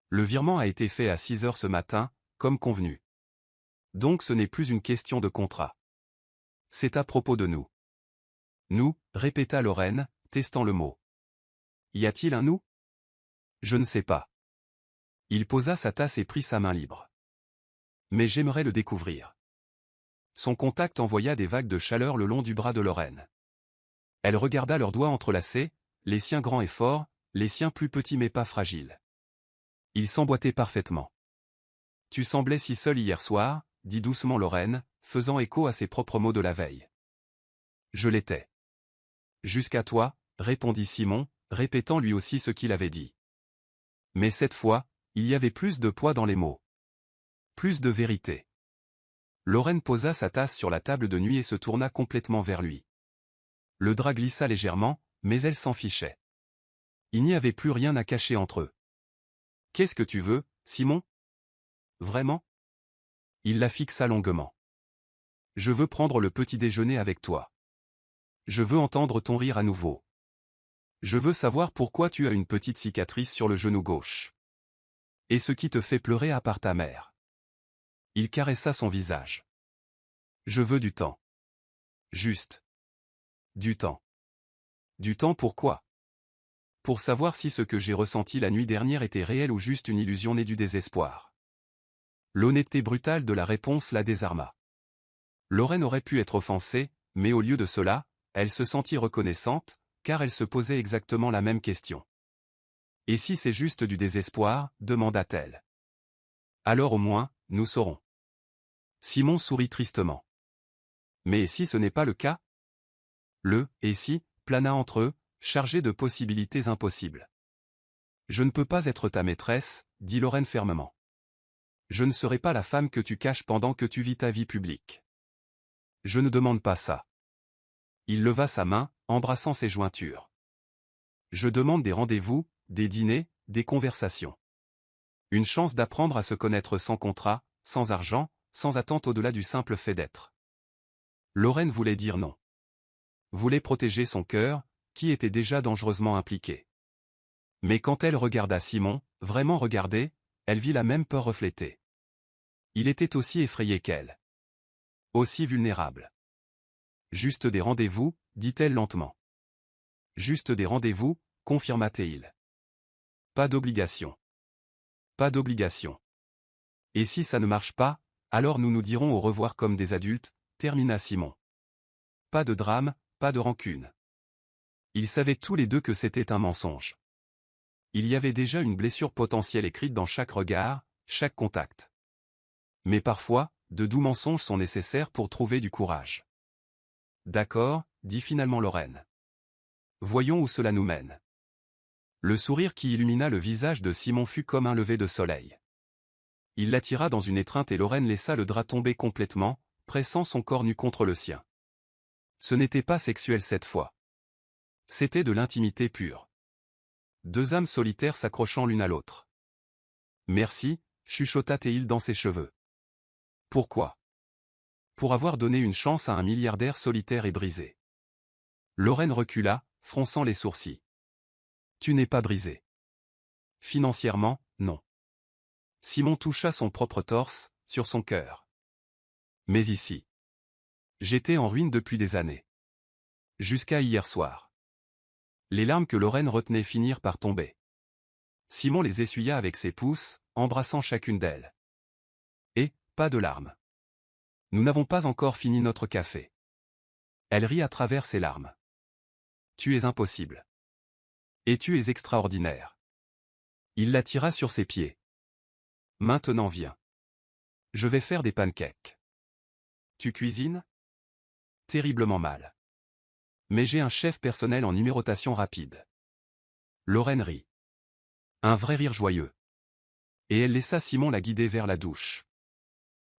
Le virement a été fait à 6 heures ce matin, comme convenu. Donc ce n'est plus une question de contrat. C'est à propos de nous. Nous, répéta Lorraine, testant le mot. Y a-t-il un nous? Je ne sais pas. Il posa sa tasse et prit sa main libre. Mais j'aimerais le découvrir. Son contact envoya des vagues de chaleur le long du bras de Lorraine. Elle regarda leurs doigts entrelacés, les siens grands et forts, les siens plus petits mais pas fragiles. Ils s'emboîtaient parfaitement. Tu semblais si seul hier soir, dit doucement Lorraine, faisant écho à ses propres mots de la veille. Je l'étais. Jusqu'à toi, répondit Simon, répétant lui aussi ce qu'il avait dit. Mais cette fois, il y avait plus de poids dans les mots. Plus de vérité. Lorraine posa sa tasse sur la table de nuit et se tourna complètement vers lui. Le drap glissa légèrement, mais elle s'en fichait. Il n'y avait plus rien à cacher entre eux. Qu'est-ce que tu veux, Simon? Vraiment? Il la fixa longuement. Je veux prendre le petit déjeuner avec toi. Je veux entendre ton rire à nouveau. Je veux savoir pourquoi tu as une petite cicatrice sur le genou gauche. Et ce qui te fait pleurer à part ta mère. Il caressa son visage. Je veux du temps. Juste. Du temps. Du temps pourquoi? Pour savoir si ce que j'ai ressenti la nuit dernière était réel ou juste une illusion née du désespoir. L'honnêteté brutale de la réponse la désarma. Lorraine aurait pu être offensée, mais au lieu de cela, elle se sentit reconnaissante, car elle se posait exactement la même question. « Et si c'est juste du désespoir » demanda-t-elle. « Alors au moins, nous saurons. » Simon sourit tristement. « Mais et si ce n'est pas le cas ?» Le « et si » plana entre eux, chargé de possibilités impossibles. « Je ne peux pas être ta maîtresse » dit Lorraine fermement. « Je ne serai pas la femme que tu caches pendant que tu vis ta vie publique. Je ne demande pas ça. » Il leva sa main, embrassant ses jointures. « Je demande des rendez-vous, des dîners, des conversations. Une chance d'apprendre à se connaître sans contrat, sans argent, sans attente au-delà du simple fait d'être. » Lorraine voulait dire non. Voulait protéger son cœur, qui était déjà dangereusement impliqué. Mais quand elle regarda Simon, vraiment regardée, elle vit la même peur reflétée. Il était aussi effrayé qu'elle. Aussi vulnérable. « Juste des rendez-vous » dit-elle lentement. « Juste des rendez-vous » confirma-t-il. « Pas d'obligation. Pas d'obligation. Et si ça ne marche pas, alors nous nous dirons au revoir comme des adultes, termina Simon. Pas de drame, pas de rancune. Ils savaient tous les deux que c'était un mensonge. Il y avait déjà une blessure potentielle écrite dans chaque regard, chaque contact. Mais parfois, de doux mensonges sont nécessaires pour trouver du courage. D'accord, dit finalement Lorraine. Voyons où cela nous mène. Le sourire qui illumina le visage de Simon fut comme un lever de soleil. Il l'attira dans une étreinte et Lorraine laissa le drap tomber complètement, pressant son corps nu contre le sien. Ce n'était pas sexuel cette fois. C'était de l'intimité pure. Deux âmes solitaires s'accrochant l'une à l'autre. « Merci », chuchota Théil dans ses cheveux. « Pourquoi ?»« Pour avoir donné une chance à un milliardaire solitaire et brisé. » Lorraine recula, fronçant les sourcils. « Tu n'es pas brisé. »« Financièrement, non. » Simon toucha son propre torse, sur son cœur. « Mais ici. J'étais en ruine depuis des années. Jusqu'à hier soir. » Les larmes que Lorraine retenait finirent par tomber. Simon les essuya avec ses pouces, embrassant chacune d'elles. Et, pas de larmes. Nous n'avons pas encore fini notre café. Elle rit à travers ses larmes. Tu es impossible. Et tu es extraordinaire. Il la tira sur ses pieds. Maintenant viens. Je vais faire des pancakes. Tu cuisines? Terriblement mal. Mais j'ai un chef personnel en numérotation rapide. Lorraine rit. Un vrai rire joyeux. Et elle laissa Simon la guider vers la douche.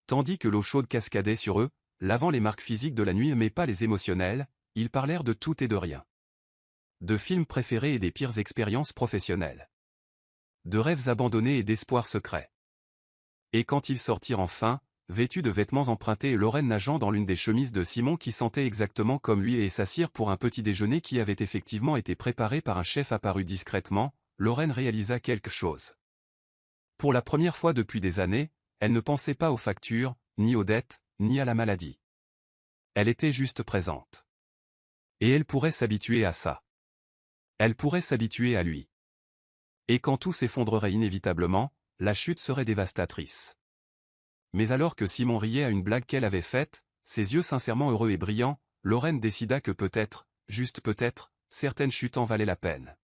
Tandis que l'eau chaude cascadait sur eux, lavant les marques physiques de la nuit mais pas les émotionnelles, ils parlèrent de tout et de rien. De films préférés et des pires expériences professionnelles. De rêves abandonnés et d'espoirs secrets. Et quand ils sortirent enfin, vêtus de vêtements empruntés et Lorraine nageant dans l'une des chemises de Simon qui sentait exactement comme lui et s'assirent pour un petit déjeuner qui avait effectivement été préparé par un chef apparu discrètement, Lorraine réalisa quelque chose. Pour la première fois depuis des années, elle ne pensait pas aux factures, ni aux dettes, ni à la maladie. Elle était juste présente. Et elle pourrait s'habituer à ça. Elle pourrait s'habituer à lui. Et quand tout s'effondrerait inévitablement, la chute serait dévastatrice. Mais alors que Simon riait à une blague qu'elle avait faite, ses yeux sincèrement heureux et brillants, Lorraine décida que peut-être, juste peut-être, certaines chutes en valaient la peine.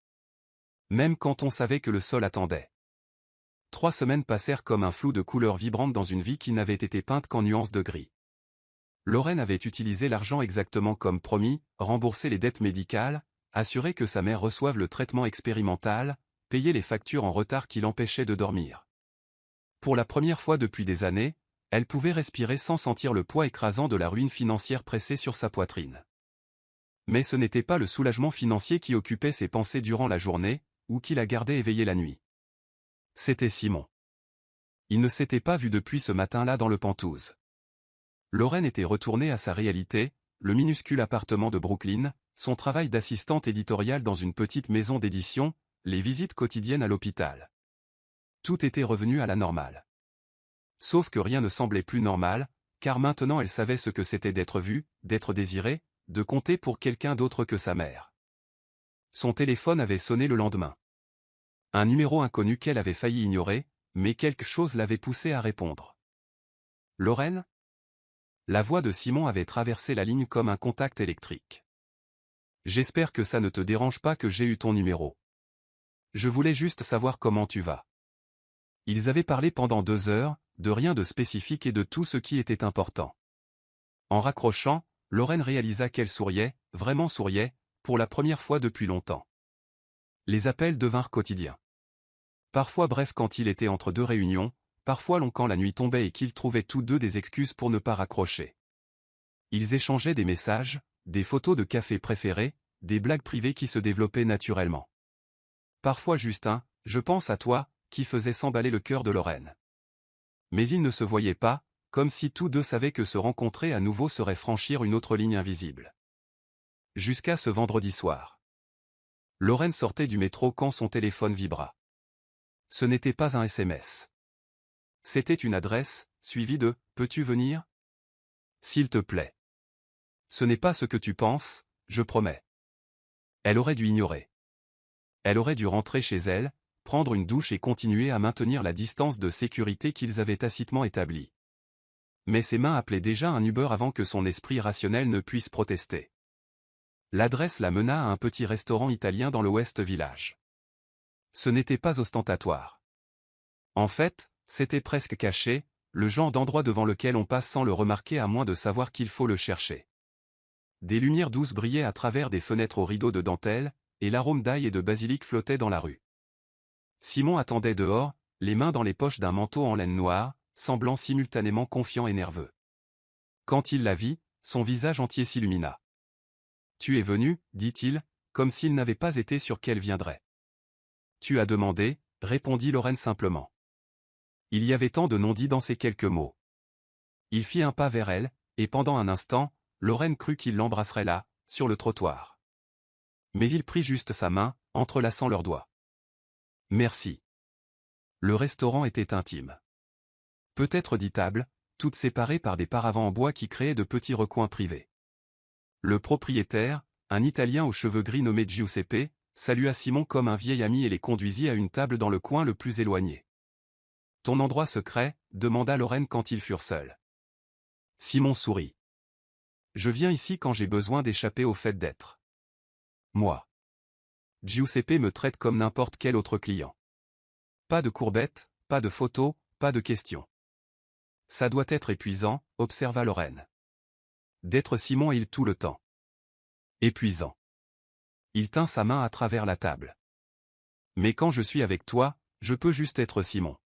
Même quand on savait que le sol attendait. 3 semaines passèrent comme un flou de couleurs vibrantes dans une vie qui n'avait été peinte qu'en nuances de gris. Lorraine avait utilisé l'argent exactement comme promis, remboursé les dettes médicales, assuré que sa mère reçoive le traitement expérimental, payé les factures en retard qui l'empêchaient de dormir. Pour la première fois depuis des années, elle pouvait respirer sans sentir le poids écrasant de la ruine financière pressée sur sa poitrine. Mais ce n'était pas le soulagement financier qui occupait ses pensées durant la journée, ou qui la gardait éveillée la nuit. C'était Simon. Il ne s'était pas vu depuis ce matin-là dans le Penthouse. Lorraine était retournée à sa réalité, le minuscule appartement de Brooklyn, son travail d'assistante éditoriale dans une petite maison d'édition, les visites quotidiennes à l'hôpital. Tout était revenu à la normale. Sauf que rien ne semblait plus normal, car maintenant elle savait ce que c'était d'être vue, d'être désirée, de compter pour quelqu'un d'autre que sa mère. Son téléphone avait sonné le lendemain. Un numéro inconnu qu'elle avait failli ignorer, mais quelque chose l'avait poussée à répondre. « Lorraine ?» La voix de Simon avait traversé la ligne comme un contact électrique. « J'espère que ça ne te dérange pas que j'ai eu ton numéro. Je voulais juste savoir comment tu vas. » Ils avaient parlé pendant 2 heures, de rien de spécifique et de tout ce qui était important. En raccrochant, Lorraine réalisa qu'elle souriait, vraiment souriait, pour la première fois depuis longtemps. Les appels devinrent quotidiens. Parfois bref quand il était entre 2 réunions, parfois long quand la nuit tombait et qu'ils trouvaient tous deux des excuses pour ne pas raccrocher. Ils échangeaient des messages, des photos de café préférés, des blagues privées qui se développaient naturellement. Parfois Justin, je pense à toi, qui faisait s'emballer le cœur de Lorraine. Mais ils ne se voyaient pas, comme si tous deux savaient que se rencontrer à nouveau serait franchir une autre ligne invisible. Jusqu'à ce vendredi soir. Lorraine sortait du métro quand son téléphone vibra. Ce n'était pas un SMS. C'était une adresse, suivie de « Peux-tu venir ? S'il te plaît. » Ce n'est pas ce que tu penses, je promets. Elle aurait dû ignorer. Elle aurait dû rentrer chez elle, prendre une douche et continuer à maintenir la distance de sécurité qu'ils avaient tacitement établie. Mais ses mains appelaient déjà un Uber avant que son esprit rationnel ne puisse protester. L'adresse la mena à un petit restaurant italien dans le West Village. Ce n'était pas ostentatoire. En fait, c'était presque caché, le genre d'endroit devant lequel on passe sans le remarquer à moins de savoir qu'il faut le chercher. Des lumières douces brillaient à travers des fenêtres aux rideaux de dentelle, et l'arôme d'ail et de basilic flottait dans la rue. Simon attendait dehors, les mains dans les poches d'un manteau en laine noire, semblant simultanément confiant et nerveux. Quand il la vit, son visage entier s'illumina. « Tu es venu, dit-il, comme s'il n'avait pas été sûr qu'elle viendrait. »« Tu as demandé, » répondit Lorraine simplement. Il y avait tant de non-dits dans ces quelques mots. Il fit un pas vers elle, et pendant un instant, Lorraine crut qu'il l'embrasserait là, sur le trottoir. Mais il prit juste sa main, entrelaçant leurs doigts. « Merci. » Le restaurant était intime. Peut-être 10 tables, toutes séparées par des paravents en bois qui créaient de petits recoins privés. Le propriétaire, un Italien aux cheveux gris nommé Giuseppe, salua Simon comme un vieil ami et les conduisit à une table dans le coin le plus éloigné. « Ton endroit secret ?» demanda Lorraine quand ils furent seuls. Simon sourit. « Je viens ici quand j'ai besoin d'échapper au fait d'être. Moi. Giuseppe me traite comme n'importe quel autre client. Pas de courbettes, pas de photos, pas de questions. Ça doit être épuisant, observa Lorraine. D'être Simon et il tout le temps. Épuisant. Il tint sa main à travers la table. Mais quand je suis avec toi, je peux juste être Simon.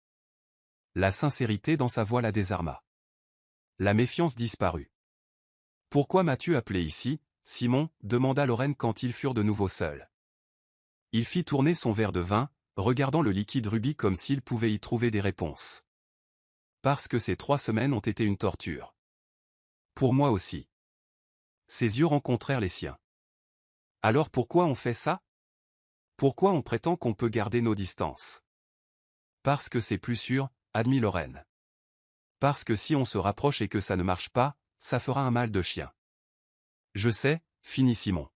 La sincérité dans sa voix la désarma. La méfiance disparut. Pourquoi m'as-tu appelé ici, Simon demanda Lorraine quand ils furent de nouveau seuls. Il fit tourner son verre de vin, regardant le liquide rubis comme s'il pouvait y trouver des réponses. Parce que ces 3 semaines ont été une torture. Pour moi aussi. Ses yeux rencontrèrent les siens. Alors pourquoi on fait ça? Pourquoi on prétend qu'on peut garder nos distances? Parce que c'est plus sûr, admit Lorraine. Parce que si on se rapproche et que ça ne marche pas, ça fera un mal de chien. Je sais, finit Simon.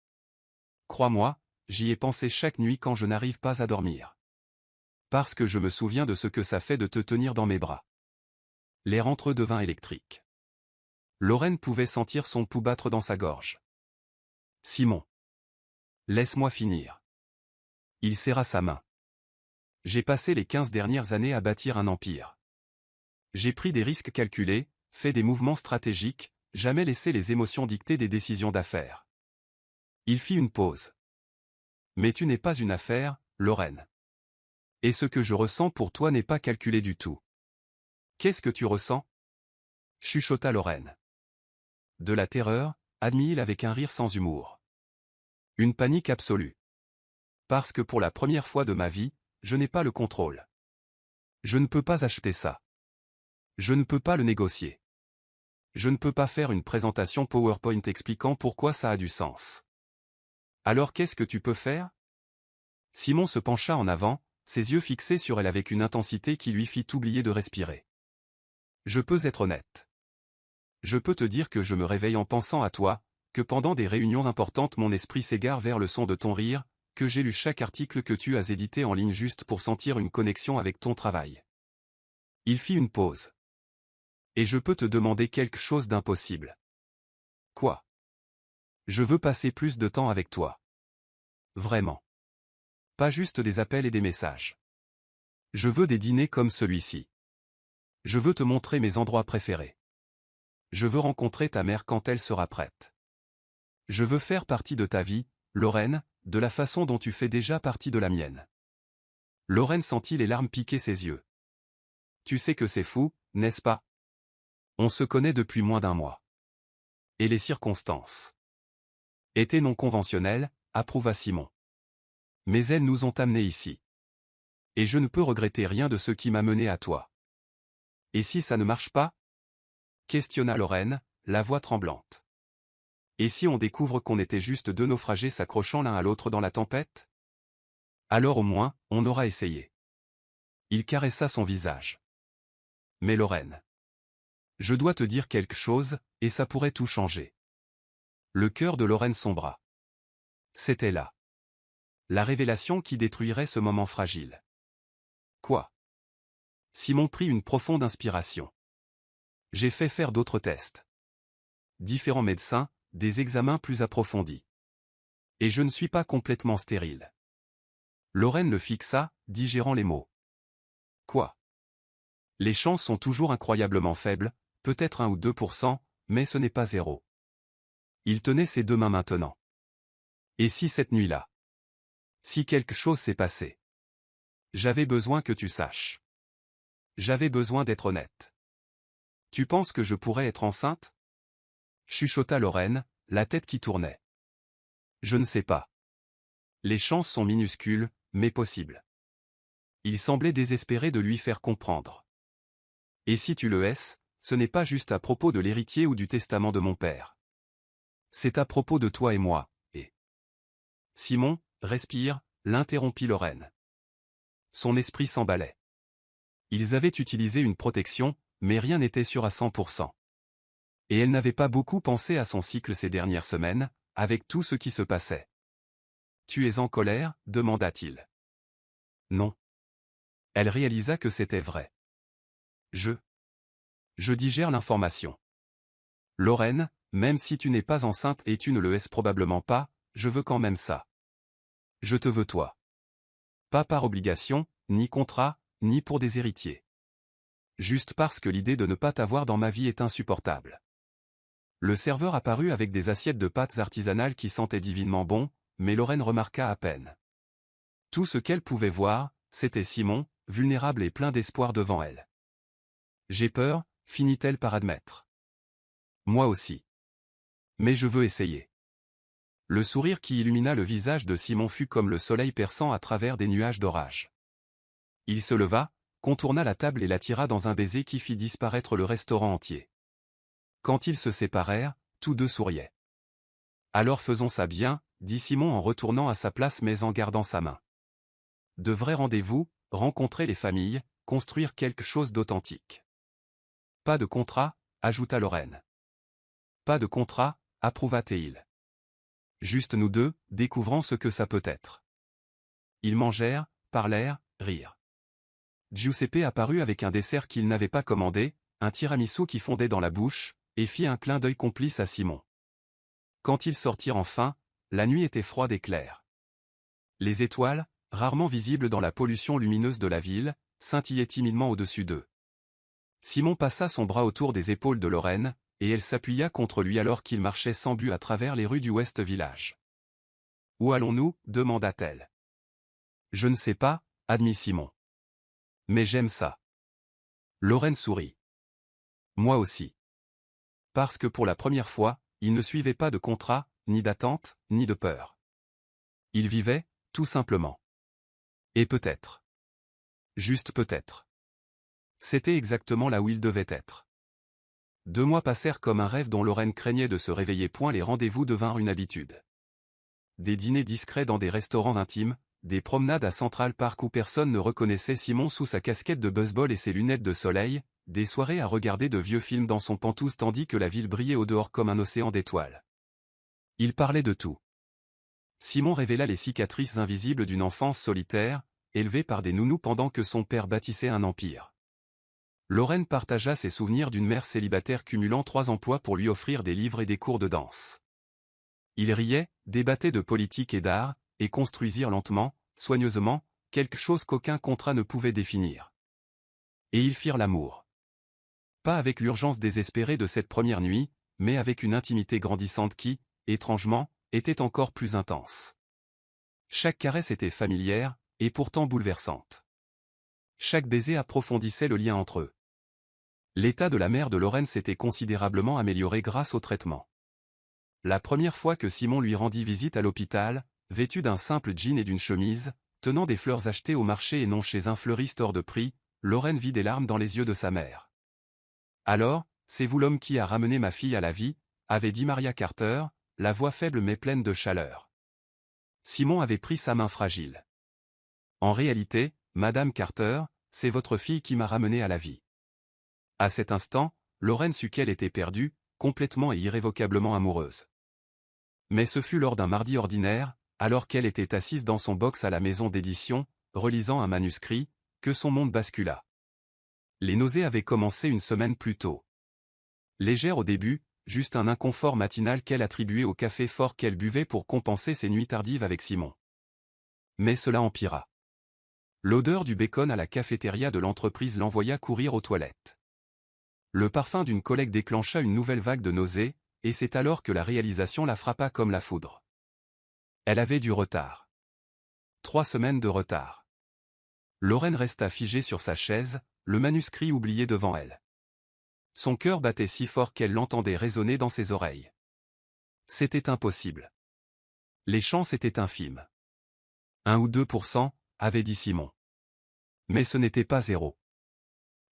Crois-moi, j'y ai pensé chaque nuit quand je n'arrive pas à dormir. Parce que je me souviens de ce que ça fait de te tenir dans mes bras. L'air entre eux devint électrique. Lorraine pouvait sentir son pouls battre dans sa gorge. Simon. Laisse-moi finir. Il serra sa main. J'ai passé les 15 dernières années à bâtir un empire. J'ai pris des risques calculés, fait des mouvements stratégiques, jamais laissé les émotions dicter des décisions d'affaires. Il fit une pause. Mais tu n'es pas une affaire, Lorraine. Et ce que je ressens pour toi n'est pas calculé du tout. Qu'est-ce que tu ressens? Chuchota Lorraine. De la terreur, admit-il avec un rire sans humour. Une panique absolue. Parce que pour la première fois de ma vie, je n'ai pas le contrôle. Je ne peux pas acheter ça. Je ne peux pas le négocier. Je ne peux pas faire une présentation PowerPoint expliquant pourquoi ça a du sens. Alors qu'est-ce que tu peux faire? Simon se pencha en avant, ses yeux fixés sur elle avec une intensité qui lui fit oublier de respirer. Je peux être honnête. Je peux te dire que je me réveille en pensant à toi, que pendant des réunions importantes mon esprit s'égare vers le son de ton rire, que j'ai lu chaque article que tu as édité en ligne juste pour sentir une connexion avec ton travail. Il fit une pause. Et je peux te demander quelque chose d'impossible. Quoi? Je veux passer plus de temps avec toi. Vraiment. Pas juste des appels et des messages. Je veux des dîners comme celui-ci. Je veux te montrer mes endroits préférés. Je veux rencontrer ta mère quand elle sera prête. Je veux faire partie de ta vie, Lorraine, de la façon dont tu fais déjà partie de la mienne. Lorraine sentit les larmes piquer ses yeux. Tu sais que c'est fou, n'est-ce pas? On se connaît depuis moins d'1 mois. Et les circonstances étaient non conventionnelles, approuva Simon. Mais elles nous ont amenés ici. Et je ne peux regretter rien de ce qui m'a mené à toi. Et si ça ne marche pas? Questionna Lorraine, la voix tremblante. Et si on découvre qu'on était juste 2 naufragés s'accrochant l'un à l'autre dans la tempête? Alors au moins, on aura essayé. Il caressa son visage. Mais Lorraine. Je dois te dire quelque chose, et ça pourrait tout changer. Le cœur de Lorraine sombra. C'était là. La révélation qui détruirait ce moment fragile. Quoi? Simon prit une profonde inspiration. J'ai fait faire d'autres tests. Différents médecins, des examens plus approfondis. Et je ne suis pas complètement stérile. Lorraine le fixa, digérant les mots. Quoi? Les chances sont toujours incroyablement faibles, peut-être 1 ou 2%, mais ce n'est pas 0. Il tenait ses 2 mains maintenant. Et si cette nuit-là? Si quelque chose s'est passé. J'avais besoin que tu saches. J'avais besoin d'être honnête. Tu penses que je pourrais être enceinte? Chuchota Lorraine, la tête qui tournait. Je ne sais pas. Les chances sont minuscules, mais possibles. Il semblait désespéré de lui faire comprendre. Et si tu le es, ce n'est pas juste à propos de l'héritier ou du testament de mon père. C'est à propos de toi et moi, et... Simon, respire, l'interrompit Lorraine. Son esprit s'emballait. Ils avaient utilisé une protection, mais rien n'était sûr à 100%. Et elle n'avait pas beaucoup pensé à son cycle ces dernières semaines, avec tout ce qui se passait. « Tu es en colère ?» demanda-t-il. Non. Elle réalisa que c'était vrai. Je digère l'information. Lorraine, même si tu n'es pas enceinte et tu ne le es probablement pas, je veux quand même ça. Je te veux toi. Pas par obligation, ni contrat, ni pour des héritiers. Juste parce que l'idée de ne pas t'avoir dans ma vie est insupportable. Le serveur apparut avec des assiettes de pâtes artisanales qui sentaient divinement bon, mais Lorraine remarqua à peine. Tout ce qu'elle pouvait voir, c'était Simon, vulnérable et plein d'espoir devant elle. J'ai peur, finit-elle par admettre. Moi aussi. Mais je veux essayer. Le sourire qui illumina le visage de Simon fut comme le soleil perçant à travers des nuages d'orage. Il se leva, contourna la table et la tira dans un baiser qui fit disparaître le restaurant entier. Quand ils se séparèrent, tous deux souriaient. Alors faisons ça bien, dit Simon en retournant à sa place mais en gardant sa main. De vrais rendez-vous, rencontrer les familles, construire quelque chose d'authentique. Pas de contrat, ajouta Lorraine. Pas de contrat, approuva Théil. Juste nous deux, découvrant ce que ça peut être. Ils mangèrent, parlèrent, rirent. Giuseppe apparut avec un dessert qu'il n'avait pas commandé, un tiramisu qui fondait dans la bouche, et fit un clin d'œil complice à Simon. Quand ils sortirent enfin, la nuit était froide et claire. Les étoiles, rarement visibles dans la pollution lumineuse de la ville, scintillaient timidement au-dessus d'eux. Simon passa son bras autour des épaules de Lorraine, et elle s'appuya contre lui alors qu'ils marchaient sans but à travers les rues du West Village. « Où allons-nous » demanda-t-elle. « Je ne sais pas » admit Simon. « Mais j'aime ça. » Lorraine sourit. « Moi aussi. » Parce que pour la première fois, il ne suivait pas de contrat, ni d'attente, ni de peur. Il vivait, tout simplement. Et peut-être. Juste peut-être. C'était exactement là où il devait être. 2 mois passèrent comme un rêve dont Lorraine craignait de se réveiller. Les rendez-vous devinrent une habitude. Des dîners discrets dans des restaurants intimes, des promenades à Central Park où personne ne reconnaissait Simon sous sa casquette de baseball et ses lunettes de soleil, des soirées à regarder de vieux films dans son pantouse tandis que la ville brillait au dehors comme un océan d'étoiles. Il parlait de tout. Simon révéla les cicatrices invisibles d'une enfance solitaire, élevée par des nounous pendant que son père bâtissait un empire. Lorraine partagea ses souvenirs d'une mère célibataire cumulant 3 emplois pour lui offrir des livres et des cours de danse. Ils riaient, débattaient de politique et d'art, et construisirent lentement, soigneusement, quelque chose qu'aucun contrat ne pouvait définir. Et ils firent l'amour. Pas avec l'urgence désespérée de cette première nuit, mais avec une intimité grandissante qui, étrangement, était encore plus intense. Chaque caresse était familière, et pourtant bouleversante. Chaque baiser approfondissait le lien entre eux. L'état de la mère de Lorraine s'était considérablement amélioré grâce au traitement. La première fois que Simon lui rendit visite à l'hôpital, vêtu d'un simple jean et d'une chemise, tenant des fleurs achetées au marché et non chez un fleuriste hors de prix, Lorraine vit des larmes dans les yeux de sa mère. « Alors, c'est vous l'homme qui a ramené ma fille à la vie » avait dit Maria Carter, la voix faible mais pleine de chaleur. Simon avait pris sa main fragile. « En réalité, Madame Carter, c'est votre fille qui m'a ramené à la vie. » À cet instant, Lorraine sut qu'elle était perdue, complètement et irrévocablement amoureuse. Mais ce fut lors d'un mardi ordinaire, alors qu'elle était assise dans son box à la maison d'édition, relisant un manuscrit, que son monde bascula. Les nausées avaient commencé une semaine plus tôt. Légère au début, juste un inconfort matinal qu'elle attribuait au café fort qu'elle buvait pour compenser ses nuits tardives avec Simon. Mais cela empira. L'odeur du bacon à la cafétéria de l'entreprise l'envoya courir aux toilettes. Le parfum d'une collègue déclencha une nouvelle vague de nausées, et c'est alors que la réalisation la frappa comme la foudre. Elle avait du retard. 3 semaines de retard. Lorraine resta figée sur sa chaise, le manuscrit oublié devant elle. Son cœur battait si fort qu'elle l'entendait résonner dans ses oreilles. C'était impossible. Les chances étaient infimes. 1 ou 2%, avait dit Simon. Mais ce n'était pas zéro.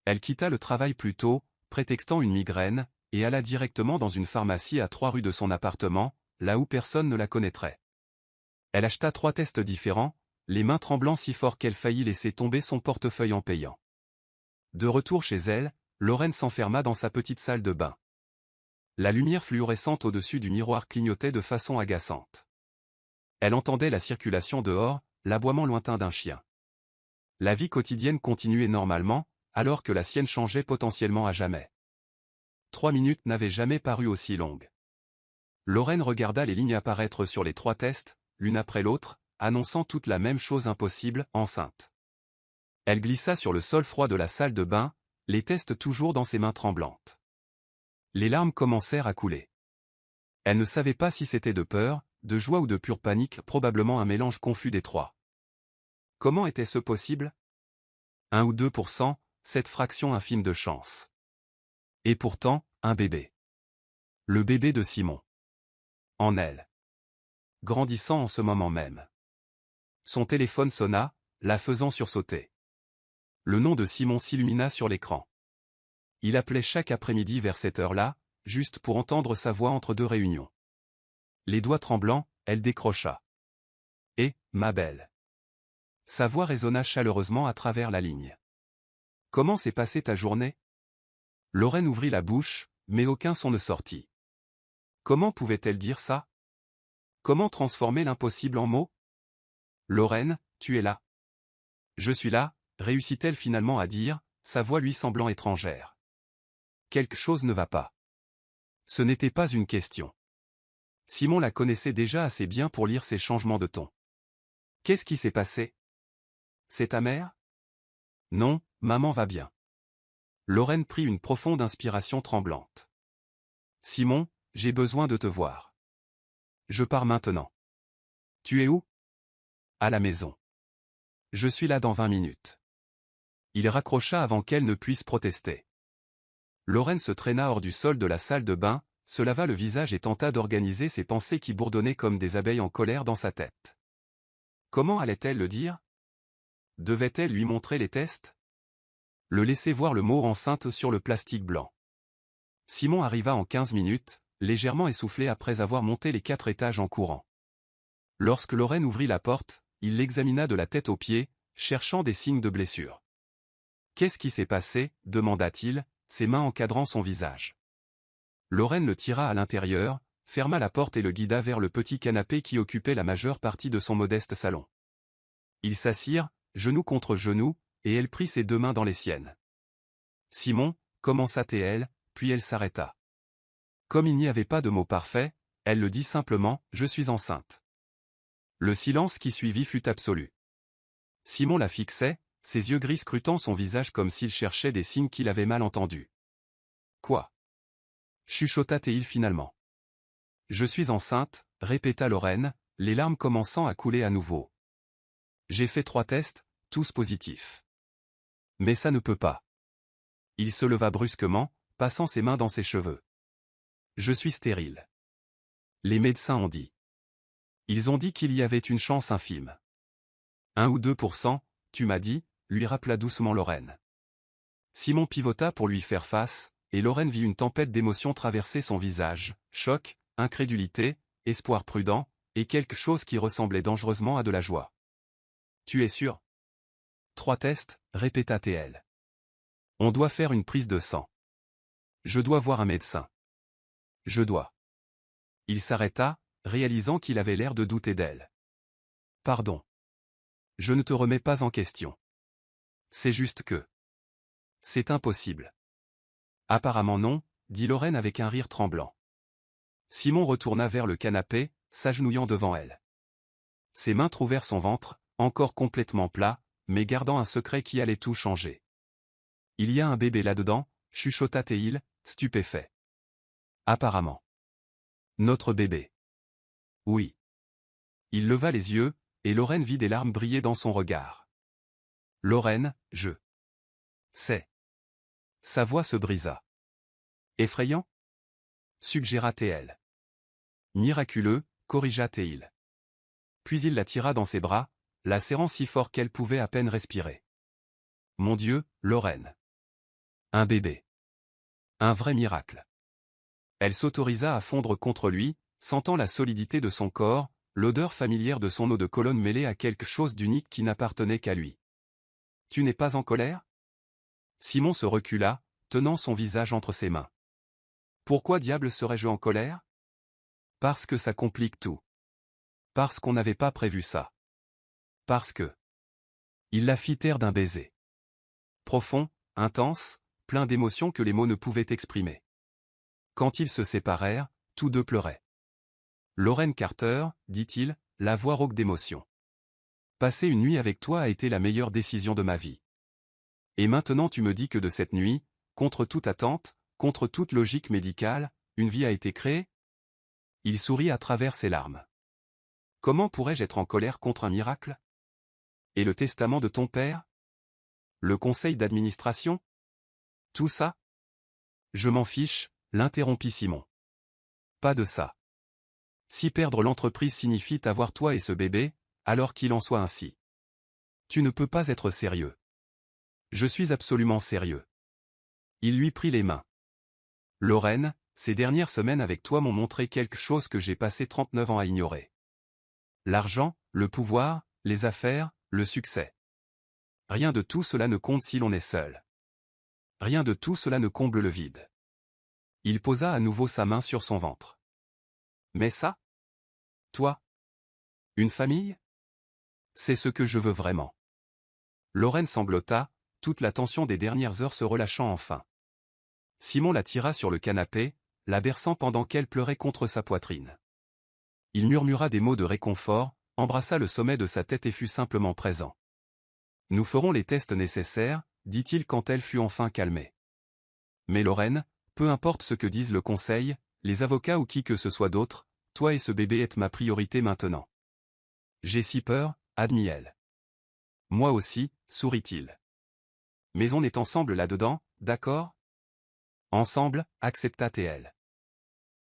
Elle quitta le travail plus tôt, prétextant une migraine, et alla directement dans une pharmacie à 3 rues de son appartement, là où personne ne la connaîtrait. Elle acheta 3 tests différents, les mains tremblant si fort qu'elle faillit laisser tomber son portefeuille en payant. De retour chez elle, Lorraine s'enferma dans sa petite salle de bain. La lumière fluorescente au-dessus du miroir clignotait de façon agaçante. Elle entendait la circulation dehors, l'aboiement lointain d'un chien. La vie quotidienne continuait normalement, alors que la sienne changeait potentiellement à jamais. 3 minutes n'avaient jamais paru aussi longues. Lorraine regarda les lignes apparaître sur les 3 tests, l'une après l'autre, annonçant toute la même chose impossible, enceinte. Elle glissa sur le sol froid de la salle de bain, les tests toujours dans ses mains tremblantes. Les larmes commencèrent à couler. Elle ne savait pas si c'était de peur, de joie ou de pure panique, probablement un mélange confus des 3. Comment était-ce possible? 1 ou 2%, cette fraction infime de chance. Et pourtant, un bébé. Le bébé de Simon. En elle. Grandissant en ce moment même. Son téléphone sonna, la faisant sursauter. Le nom de Simon s'illumina sur l'écran. Il appelait chaque après-midi vers cette heure-là, juste pour entendre sa voix entre 2 réunions. Les doigts tremblants, elle décrocha. « Et, ma belle ?» Sa voix résonna chaleureusement à travers la ligne. « Comment s'est passée ta journée ?» Lorraine ouvrit la bouche, mais aucun son ne sortit. Comment pouvait-elle dire ça? Comment transformer l'impossible en mots? « Lorraine, tu es là. »« Je suis là », réussit-elle finalement à dire, sa voix lui semblant étrangère. Quelque chose ne va pas. Ce n'était pas une question. Simon la connaissait déjà assez bien pour lire ses changements de ton. Qu'est-ce qui s'est passé? C'est ta mère? Non, maman va bien. Lorraine prit une profonde inspiration tremblante. Simon, j'ai besoin de te voir. Je pars maintenant. Tu es où? À la maison. Je suis là dans 20 minutes. Il raccrocha avant qu'elle ne puisse protester. Lorraine se traîna hors du sol de la salle de bain, se lava le visage et tenta d'organiser ses pensées qui bourdonnaient comme des abeilles en colère dans sa tête. Comment allait-elle le dire? Devait-elle lui montrer les tests? Le laisser voir le mot enceinte sur le plastique blanc. Simon arriva en 15 minutes, légèrement essoufflé après avoir monté les 4 étages en courant. Lorsque Lorraine ouvrit la porte, il l'examina de la tête aux pieds, cherchant des signes de blessure. « Qu'est-ce qui s'est passé ?» demanda-t-il, ses mains encadrant son visage. Lorraine le tira à l'intérieur, ferma la porte et le guida vers le petit canapé qui occupait la majeure partie de son modeste salon. Ils s'assirent, genou contre genou, et elle prit ses 2 mains dans les siennes. Simon, commença-t-elle, puis elle s'arrêta. Comme il n'y avait pas de mots parfaits, elle le dit simplement, « Je suis enceinte ». Le silence qui suivit fut absolu. Simon la fixait, ses yeux gris scrutant son visage comme s'il cherchait des signes qu'il avait mal entendus. « Quoi ?» chuchota-t-il finalement. « Je suis enceinte », répéta Lorraine, les larmes commençant à couler à nouveau. « J'ai fait 3 tests, tous positifs. Mais ça ne peut pas. » Il se leva brusquement, passant ses mains dans ses cheveux. « Je suis stérile. Les médecins ont dit. Ils ont dit qu'il y avait une chance infime. 1 ou 2%, tu m'as dit, lui rappela doucement Lorraine. Simon pivota pour lui faire face, et Lorraine vit une tempête d'émotions traverser son visage, choc, incrédulité, espoir prudent, et quelque chose qui ressemblait dangereusement à de la joie. Tu es sûr? 3 tests, répéta-t-elle. On doit faire une prise de sang. Je dois voir un médecin. Je dois. Il s'arrêta, réalisant qu'il avait l'air de douter d'elle. Pardon. Je ne te remets pas en question. C'est juste que... C'est impossible. Apparemment non, dit Lorraine avec un rire tremblant. Simon retourna vers le canapé, s'agenouillant devant elle. Ses mains trouvèrent son ventre, encore complètement plat, mais gardant un secret qui allait tout changer. Il y a un bébé là-dedans, chuchota-t-il, stupéfait. Apparemment. Notre bébé. Oui. Il leva les yeux, et Lorraine vit des larmes briller dans son regard. Lorraine, je sais. Sa voix se brisa. Effrayant? Suggéra-t-elle. Miraculeux, corrigea-t-il. Puis il la tira dans ses bras, la serrant si fort qu'elle pouvait à peine respirer. Mon Dieu, Lorraine. Un bébé. Un vrai miracle. Elle s'autorisa à fondre contre lui, sentant la solidité de son corps, l'odeur familière de son eau de Cologne mêlée à quelque chose d'unique qui n'appartenait qu'à lui. Tu n'es pas en colère? Simon se recula, tenant son visage entre ses mains. Pourquoi diable serais-je en colère? Parce que ça complique tout. Parce qu'on n'avait pas prévu ça. Parce que... Il la fit taire d'un baiser. Profond, intense, plein d'émotions que les mots ne pouvaient exprimer. Quand ils se séparèrent, tous deux pleuraient. Lorraine Carter, dit-il, la voix rauque d'émotion. Passer une nuit avec toi a été la meilleure décision de ma vie. Et maintenant tu me dis que de cette nuit, contre toute attente, contre toute logique médicale, une vie a été créée? Il sourit à travers ses larmes. Comment pourrais-je être en colère contre un miracle? Et le testament de ton père? Le conseil d'administration? Tout ça? Je m'en fiche, l'interrompit Simon. Pas de ça. Si perdre l'entreprise signifie t'avoir toi et ce bébé, alors qu'il en soit ainsi. Tu ne peux pas être sérieux. Je suis absolument sérieux. Il lui prit les mains. Lorraine, ces dernières semaines avec toi m'ont montré quelque chose que j'ai passé 39 ans à ignorer. L'argent, le pouvoir, les affaires, le succès. Rien de tout cela ne compte si l'on est seul. Rien de tout cela ne comble le vide. Il posa à nouveau sa main sur son ventre. Mais ça? Toi? Une famille? C'est ce que je veux vraiment. Lorraine sanglota, toute la tension des dernières heures se relâchant enfin. Simon la tira sur le canapé, la berçant pendant qu'elle pleurait contre sa poitrine. Il murmura des mots de réconfort, embrassa le sommet de sa tête et fut simplement présent. Nous ferons les tests nécessaires, dit-il quand elle fut enfin calmée. Mais Lorraine, peu importe ce que dise le conseil, les avocats ou qui que ce soit d'autre, toi et ce bébé êtes ma priorité maintenant. J'ai si peur, admit-elle. Moi aussi, sourit-il. Mais on est ensemble là-dedans, d'accord? Ensemble, accepta-t-elle.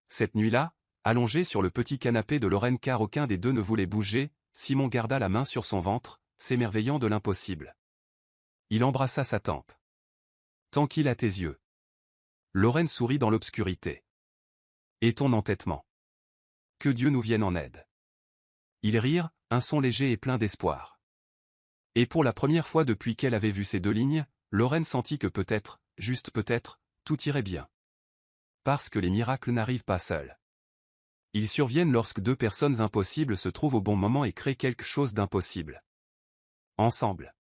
Cette nuit-là, allongé sur le petit canapé de Lorraine car aucun des deux ne voulait bouger, Simon garda la main sur son ventre, s'émerveillant de l'impossible. Il embrassa sa tempe. Tant qu'il a tes yeux. Lorraine sourit dans l'obscurité. Et ton entêtement. Que Dieu nous vienne en aide. Ils rirent, un son léger et plein d'espoir. Et pour la première fois depuis qu'elle avait vu ces deux lignes, Lorraine sentit que peut-être, juste peut-être, tout irait bien. Parce que les miracles n'arrivent pas seuls. Ils surviennent lorsque deux personnes impossibles se trouvent au bon moment et créent quelque chose d'impossible. Ensemble.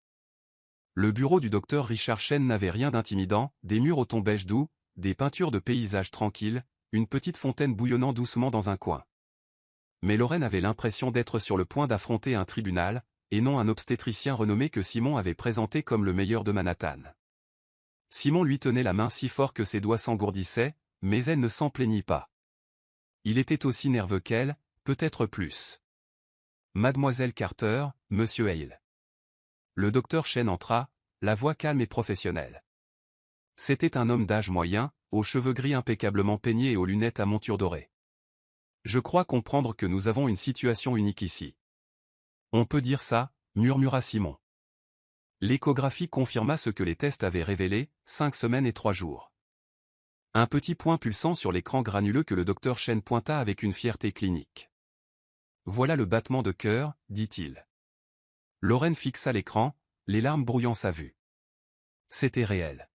Le bureau du docteur Richard Chen n'avait rien d'intimidant, des murs au ton beige doux, des peintures de paysages tranquilles, une petite fontaine bouillonnant doucement dans un coin. Mais Lorraine avait l'impression d'être sur le point d'affronter un tribunal, et non un obstétricien renommé que Simon avait présenté comme le meilleur de Manhattan. Simon lui tenait la main si fort que ses doigts s'engourdissaient, mais elle ne s'en plaignit pas. Il était aussi nerveux qu'elle, peut-être plus. Mademoiselle Carter, Monsieur Hale. Le docteur Chen entra, la voix calme et professionnelle. C'était un homme d'âge moyen, aux cheveux gris impeccablement peignés et aux lunettes à monture dorée. Je crois comprendre que nous avons une situation unique ici. On peut dire ça, murmura Simon. L'échographie confirma ce que les tests avaient révélé, 5 semaines et 3 jours. Un petit point pulsant sur l'écran granuleux que le docteur Chen pointa avec une fierté clinique. Voilà le battement de cœur, dit-il. Lorraine fixa l'écran, les larmes brouillant sa vue. C'était réel.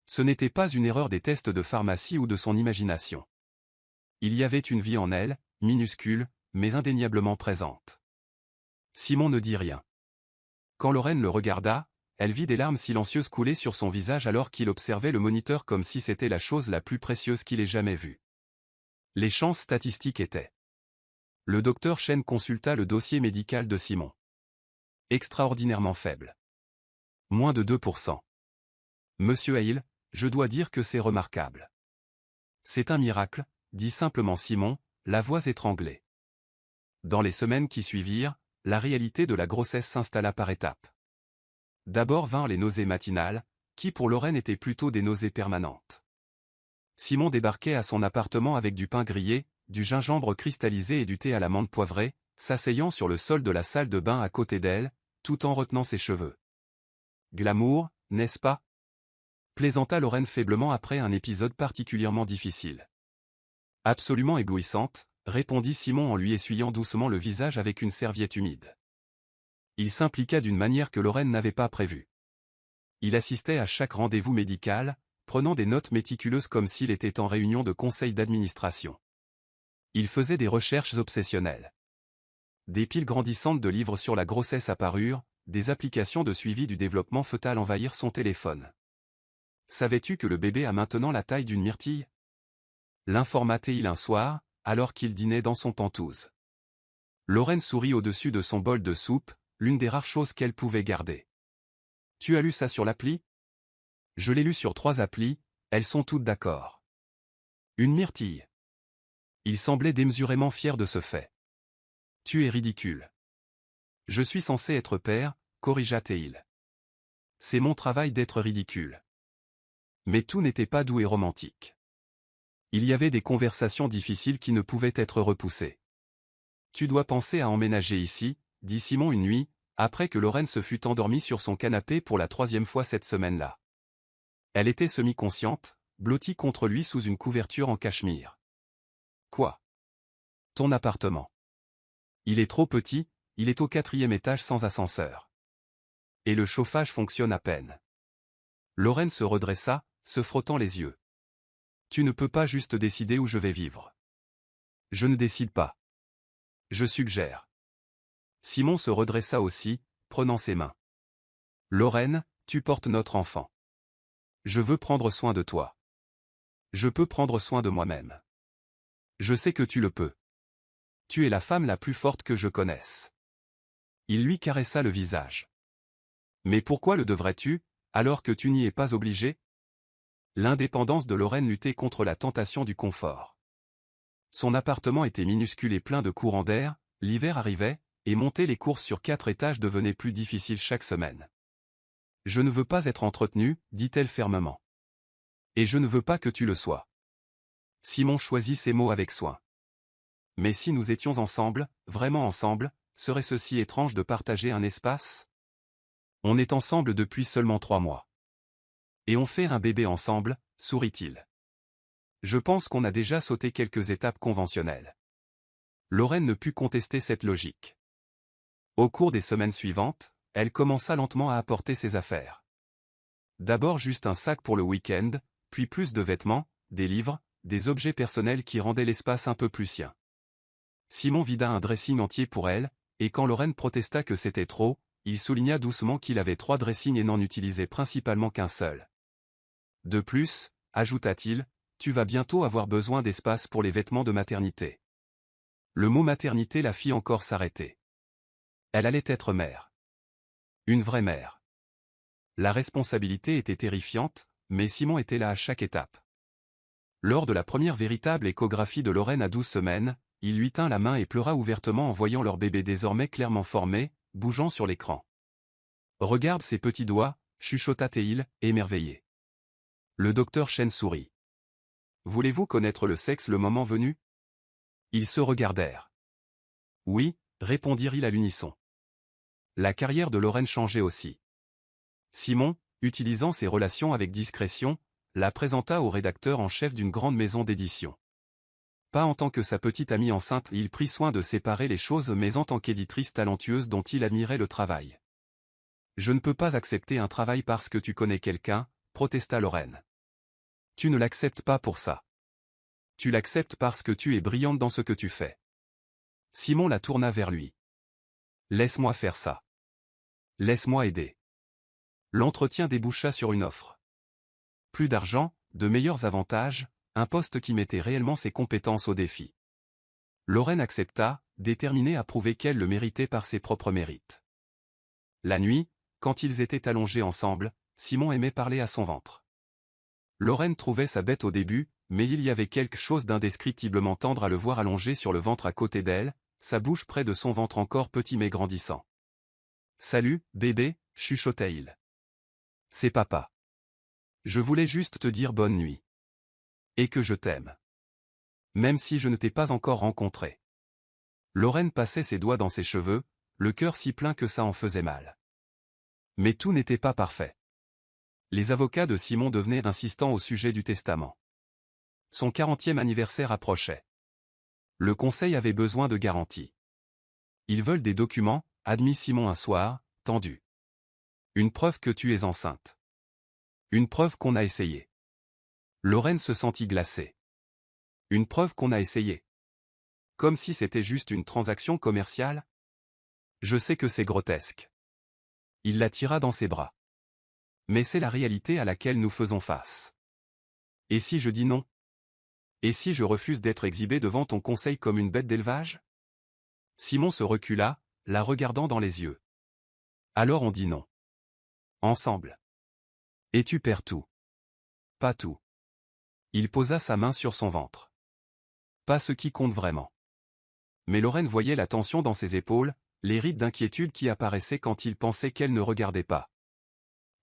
Ce n'était pas une erreur des tests de pharmacie ou de son imagination. Il y avait une vie en elle, minuscule, mais indéniablement présente. Simon ne dit rien. Quand Lorraine le regarda, elle vit des larmes silencieuses couler sur son visage alors qu'il observait le moniteur comme si c'était la chose la plus précieuse qu'il ait jamais vue. Les chances statistiques étaient. Le docteur Chen consulta le dossier médical de Simon. Extraordinairement faible. Moins de 2%. Monsieur Hale, je dois dire que c'est remarquable. C'est un miracle, dit simplement Simon, la voix étranglée. Dans les semaines qui suivirent, la réalité de la grossesse s'installa par étapes. D'abord vinrent les nausées matinales, qui pour Lorraine étaient plutôt des nausées permanentes. Simon débarquait à son appartement avec du pain grillé, du gingembre cristallisé et du thé à la menthe poivrée, s'asseyant sur le sol de la salle de bain à côté d'elle, tout en retenant ses cheveux. Glamour, n'est-ce pas? Plaisanta Lorraine faiblement après un épisode particulièrement difficile. Absolument éblouissante, répondit Simon en lui essuyant doucement le visage avec une serviette humide. Il s'impliqua d'une manière que Lorraine n'avait pas prévue. Il assistait à chaque rendez-vous médical, prenant des notes méticuleuses comme s'il était en réunion de conseil d'administration. Il faisait des recherches obsessionnelles. Des piles grandissantes de livres sur la grossesse apparurent, des applications de suivi du développement fœtal envahirent son téléphone. Savais-tu que le bébé a maintenant la taille d'une myrtille? L'informa-t-il un soir, alors qu'il dînait dans son pantouse. Lorraine sourit au-dessus de son bol de soupe, l'une des rares choses qu'elle pouvait garder. Tu as lu ça sur l'appli? Je l'ai lu sur 3 applis, elles sont toutes d'accord. Une myrtille. Il semblait démesurément fier de ce fait. Tu es ridicule. Je suis censé être père, corrigea-t-il. C'est mon travail d'être ridicule. Mais tout n'était pas doux et romantique. Il y avait des conversations difficiles qui ne pouvaient être repoussées. Tu dois penser à emménager ici, dit Simon une nuit, après que Lorraine se fut endormie sur son canapé pour la 3e fois cette semaine-là. Elle était semi-consciente, blottie contre lui sous une couverture en cachemire. Quoi? Ton appartement. Il est trop petit, il est au 4e étage sans ascenseur. Et le chauffage fonctionne à peine. Lorraine se redressa, se frottant les yeux. Tu ne peux pas juste décider où je vais vivre. Je ne décide pas. Je suggère. Simon se redressa aussi, prenant ses mains. Lorraine, tu portes notre enfant. Je veux prendre soin de toi. Je peux prendre soin de moi-même. Je sais que tu le peux. Tu es la femme la plus forte que je connaisse. Il lui caressa le visage. Mais pourquoi le devrais-tu, alors que tu n'y es pas obligé? L'indépendance de Lorraine luttait contre la tentation du confort. Son appartement était minuscule et plein de courants d'air, l'hiver arrivait, et monter les courses sur 4 étages devenait plus difficile chaque semaine. Je ne veux pas être entretenue, dit-elle fermement. Et je ne veux pas que tu le sois. Simon choisit ses mots avec soin. Mais si nous étions ensemble, vraiment ensemble, serait-ce si étrange de partager un espace? On est ensemble depuis seulement 3 mois. Et on fait un bébé ensemble, sourit-il. Je pense qu'on a déjà sauté quelques étapes conventionnelles. Lorraine ne put contester cette logique. Au cours des semaines suivantes, elle commença lentement à apporter ses affaires. D'abord juste un sac pour le week-end, puis plus de vêtements, des livres, des objets personnels qui rendaient l'espace un peu plus sien. Simon vida un dressing entier pour elle, et quand Lorraine protesta que c'était trop, il souligna doucement qu'il avait 3 dressings et n'en utilisait principalement qu'un seul. De plus, ajouta-t-il, tu vas bientôt avoir besoin d'espace pour les vêtements de maternité. Le mot maternité la fit encore s'arrêter. Elle allait être mère. Une vraie mère. La responsabilité était terrifiante, mais Simon était là à chaque étape. Lors de la première véritable échographie de Lorraine à 12 semaines, il lui tint la main et pleura ouvertement en voyant leur bébé désormais clairement formé, bougeant sur l'écran. Regarde ses petits doigts, chuchota-t-il, émerveillé. Le docteur Chen sourit. Voulez-vous connaître le sexe le moment venu? Ils se regardèrent. Oui, répondirent-ils à l'unisson. La carrière de Lorraine changeait aussi. Simon, utilisant ses relations avec discrétion, la présenta au rédacteur en chef d'une grande maison d'édition. Pas en tant que sa petite amie enceinte, il prit soin de séparer les choses, mais en tant qu'éditrice talentueuse dont il admirait le travail. Je ne peux pas accepter un travail parce que tu connais quelqu'un, protesta Lorraine. Tu ne l'acceptes pas pour ça. Tu l'acceptes parce que tu es brillante dans ce que tu fais. Simon la tourna vers lui. Laisse-moi faire ça. Laisse-moi aider. L'entretien déboucha sur une offre. Plus d'argent, de meilleurs avantages, un poste qui mettait réellement ses compétences au défi. Lorraine accepta, déterminée à prouver qu'elle le méritait par ses propres mérites. La nuit, quand ils étaient allongés ensemble, Simon aimait parler à son ventre. Lorraine trouvait ça bête au début, mais il y avait quelque chose d'indescriptiblement tendre à le voir allongé sur le ventre à côté d'elle, sa bouche près de son ventre encore petit mais grandissant. « Salut, bébé » chuchotait-il. « C'est papa. Je voulais juste te dire bonne nuit. Et que je t'aime. Même si je ne t'ai pas encore rencontré. » Lorraine passait ses doigts dans ses cheveux, le cœur si plein que ça en faisait mal. Mais tout n'était pas parfait. Les avocats de Simon devenaient insistants au sujet du testament. Son 40e anniversaire approchait. Le conseil avait besoin de garanties. Ils veulent des documents, admit Simon un soir, tendu. Une preuve que tu es enceinte. Une preuve qu'on a essayé. Lorraine se sentit glacée. Une preuve qu'on a essayé. Comme si c'était juste une transaction commerciale. Je sais que c'est grotesque. Il la tira dans ses bras. Mais c'est la réalité à laquelle nous faisons face. Et si je dis non? Et si je refuse d'être exhibé devant ton conseil comme une bête d'élevage? Simon se recula, la regardant dans les yeux. Alors on dit non. Ensemble. Et tu perds tout. Pas tout. Il posa sa main sur son ventre. Pas ce qui compte vraiment. Mais Lorraine voyait la tension dans ses épaules, les rides d'inquiétude qui apparaissaient quand il pensait qu'elle ne regardait pas.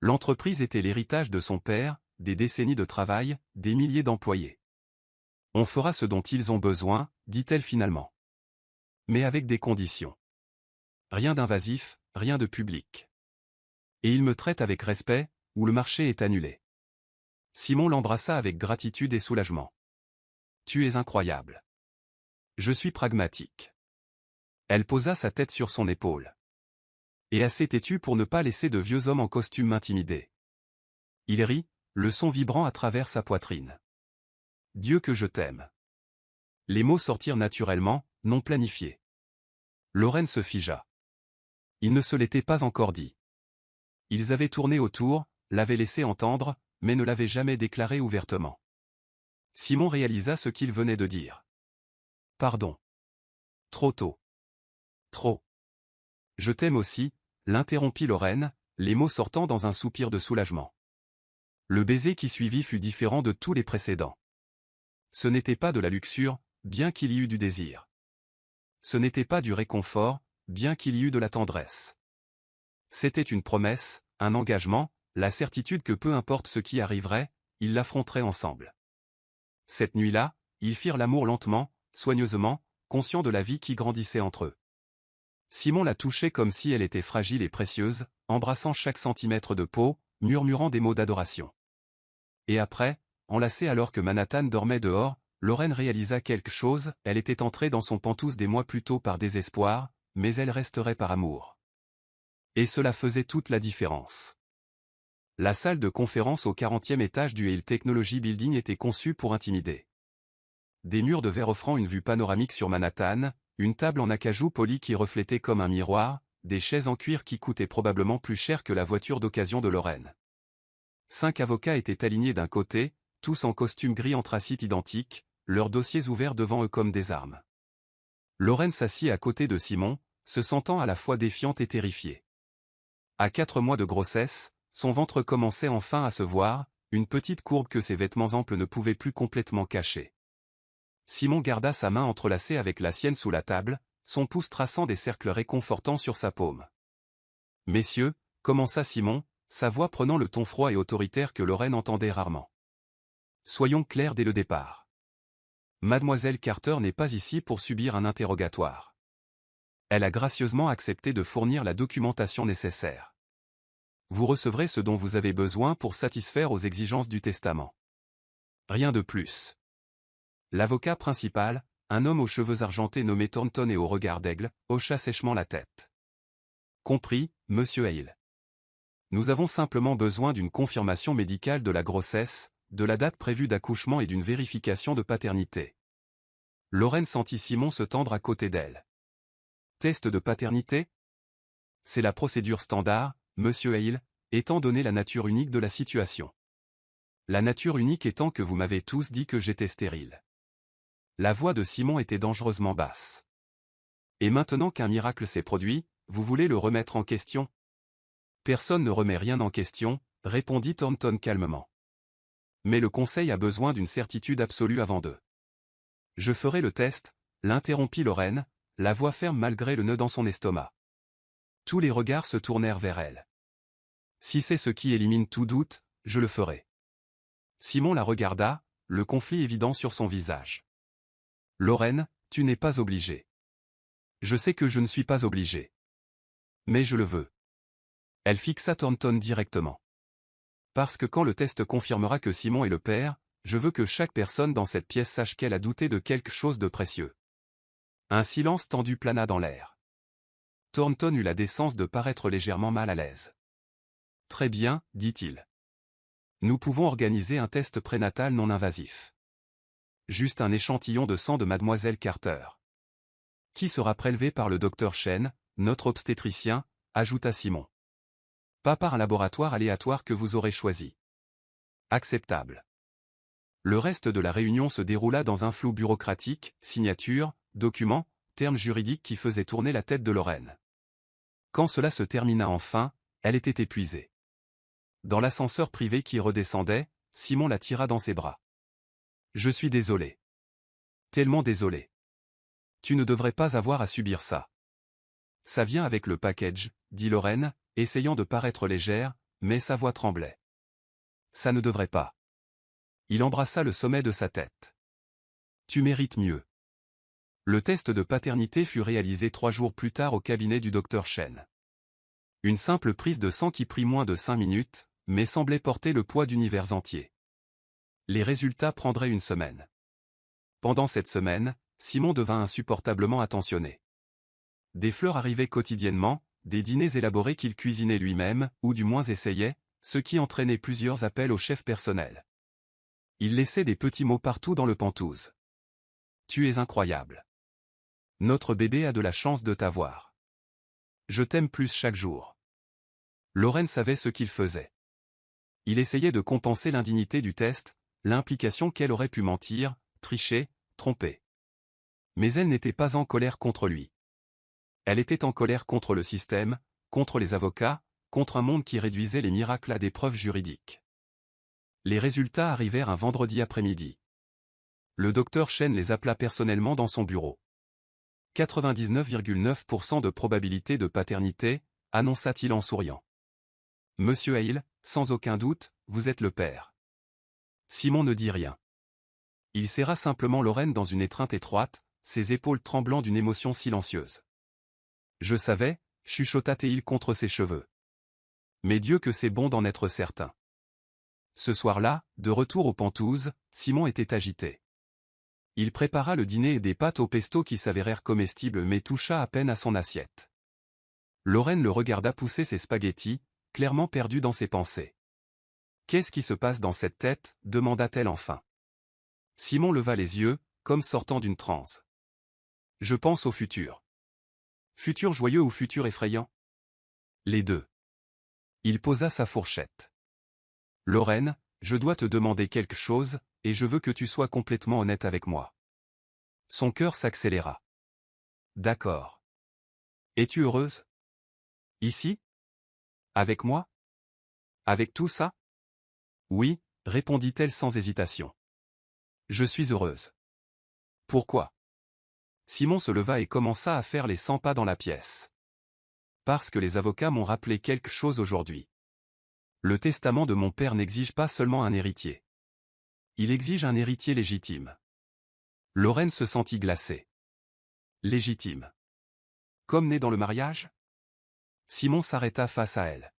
L'entreprise était l'héritage de son père, des décennies de travail, des milliers d'employés. On fera ce dont ils ont besoin, dit-elle finalement. Mais avec des conditions. Rien d'invasif, rien de public. Et il me traite avec respect, ou le marché est annulé. Simon l'embrassa avec gratitude et soulagement. Tu es incroyable. Je suis pragmatique. Elle posa sa tête sur son épaule. Et assez têtu pour ne pas laisser de vieux hommes en costume m'intimider. Il rit, le son vibrant à travers sa poitrine. Dieu que je t'aime. Les mots sortirent naturellement, non planifiés. Lorraine se figea. Il ne se l'était pas encore dit. Ils avaient tourné autour, l'avaient laissé entendre, mais ne l'avaient jamais déclaré ouvertement. Simon réalisa ce qu'il venait de dire. Pardon. Trop tôt. Trop. Je t'aime aussi, l'interrompit Lorraine, les mots sortant dans un soupir de soulagement. Le baiser qui suivit fut différent de tous les précédents. Ce n'était pas de la luxure, bien qu'il y eût du désir. Ce n'était pas du réconfort, bien qu'il y eût de la tendresse. C'était une promesse, un engagement, la certitude que peu importe ce qui arriverait, ils l'affronteraient ensemble. Cette nuit-là, ils firent l'amour lentement, soigneusement, conscients de la vie qui grandissait entre eux. Simon la touchait comme si elle était fragile et précieuse, embrassant chaque centimètre de peau, murmurant des mots d'adoration. Et après, enlacée alors que Manhattan dormait dehors, Lorraine réalisa quelque chose, elle était entrée dans son pantouse des mois plus tôt par désespoir, mais elle resterait par amour. Et cela faisait toute la différence. La salle de conférence au 40e étage du Hill Technology Building était conçue pour intimider. Des murs de verre offrant une vue panoramique sur Manhattan, une table en acajou poli qui reflétait comme un miroir, des chaises en cuir qui coûtaient probablement plus cher que la voiture d'occasion de Lorraine. 5 avocats étaient alignés d'un côté, tous en costume gris anthracite identique, leurs dossiers ouverts devant eux comme des armes. Lorraine s'assit à côté de Simon, se sentant à la fois défiante et terrifiée. À 4 mois de grossesse, son ventre commençait enfin à se voir, une petite courbe que ses vêtements amples ne pouvaient plus complètement cacher. Simon garda sa main entrelacée avec la sienne sous la table, son pouce traçant des cercles réconfortants sur sa paume. « Messieurs » commença Simon, sa voix prenant le ton froid et autoritaire que Lorraine entendait rarement. « Soyons clairs dès le départ. Mademoiselle Carter n'est pas ici pour subir un interrogatoire. Elle a gracieusement accepté de fournir la documentation nécessaire. Vous recevrez ce dont vous avez besoin pour satisfaire aux exigences du testament. Rien de plus. » L'avocat principal, un homme aux cheveux argentés nommé Thornton et au regard d'aigle, hocha sèchement la tête. Compris, monsieur Hale. Nous avons simplement besoin d'une confirmation médicale de la grossesse, de la date prévue d'accouchement et d'une vérification de paternité. Lorraine sentit Simon se tendre à côté d'elle. Test de paternité? C'est la procédure standard, monsieur Hale, étant donné la nature unique de la situation. La nature unique étant que vous m'avez tous dit que j'étais stérile. La voix de Simon était dangereusement basse. Et maintenant qu'un miracle s'est produit, vous voulez le remettre en question? Personne ne remet rien en question, répondit Thornton calmement. Mais le conseil a besoin d'une certitude absolue avant de. Je ferai le test, l'interrompit Lorraine, la voix ferme malgré le nœud dans son estomac. Tous les regards se tournèrent vers elle. Si c'est ce qui élimine tout doute, je le ferai. Simon la regarda, le conflit évident sur son visage. Lorraine, tu n'es pas obligée. Je sais que je ne suis pas obligé. Mais je le veux. Elle fixa Thornton directement. Parce que quand le test confirmera que Simon est le père, je veux que chaque personne dans cette pièce sache qu'elle a douté de quelque chose de précieux. Un silence tendu plana dans l'air. Thornton eut la décence de paraître légèrement mal à l'aise. Très bien, dit-il. Nous pouvons organiser un test prénatal non invasif. Juste un échantillon de sang de mademoiselle Carter. Qui sera prélevé par le docteur Chen, notre obstétricien, ajouta Simon. Pas par un laboratoire aléatoire que vous aurez choisi. Acceptable. Le reste de la réunion se déroula dans un flou bureaucratique, signatures, documents, termes juridiques qui faisaient tourner la tête de Lorraine. Quand cela se termina enfin, elle était épuisée. Dans l'ascenseur privé qui redescendait, Simon la tira dans ses bras. Je suis désolé. Tellement désolé. Tu ne devrais pas avoir à subir ça. Ça vient avec le package, dit Lorraine, essayant de paraître légère, mais sa voix tremblait. Ça ne devrait pas. Il embrassa le sommet de sa tête. Tu mérites mieux. Le test de paternité fut réalisé 3 jours plus tard au cabinet du docteur Chen. Une simple prise de sang qui prit moins de 5 minutes, mais semblait porter le poids d'univers entier. Les résultats prendraient une semaine. Pendant cette semaine, Simon devint insupportablement attentionné. Des fleurs arrivaient quotidiennement, des dîners élaborés qu'il cuisinait lui-même, ou du moins essayait, ce qui entraînait plusieurs appels au chef personnel. Il laissait des petits mots partout dans le pantouse. Tu es incroyable. Notre bébé a de la chance de t'avoir. Je t'aime plus chaque jour. Lorraine savait ce qu'il faisait. Il essayait de compenser l'indignité du test, l'implication qu'elle aurait pu mentir, tricher, tromper. Mais elle n'était pas en colère contre lui. Elle était en colère contre le système, contre les avocats, contre un monde qui réduisait les miracles à des preuves juridiques. Les résultats arrivèrent un vendredi après-midi. Le docteur Chen les appela personnellement dans son bureau. 99,9% de probabilité de paternité, annonça-t-il en souriant. Monsieur Hale, sans aucun doute, vous êtes le père. Simon ne dit rien. Il serra simplement Lorraine dans une étreinte étroite, ses épaules tremblant d'une émotion silencieuse. Je savais, chuchota-t-il contre ses cheveux. Mais Dieu que c'est bon d'en être certain. Ce soir-là, de retour aux Pantouzes, Simon était agité. Il prépara le dîner et des pâtes au pesto qui s'avérèrent comestibles mais toucha à peine à son assiette. Lorraine le regarda pousser ses spaghettis, clairement perdu dans ses pensées. « Qu'est-ce qui se passe dans cette tête » demanda-t-elle enfin. Simon leva les yeux, comme sortant d'une transe. « Je pense au futur. » Futur joyeux ou futur effrayant? Les deux. Il posa sa fourchette. « Lorraine, je dois te demander quelque chose, et je veux que tu sois complètement honnête avec moi. » Son cœur s'accéléra. « D'accord. Es-tu heureuse? Ici? Avec moi? Avec tout ça? » Oui, répondit-elle sans hésitation. Je suis heureuse. Pourquoi? Simon se leva et commença à faire les 100 pas dans la pièce. Parce que les avocats m'ont rappelé quelque chose aujourd'hui. Le testament de mon père n'exige pas seulement un héritier. Il exige un héritier légitime. Lorraine se sentit glacée. Légitime. Comme né dans le mariage? Simon s'arrêta face à elle.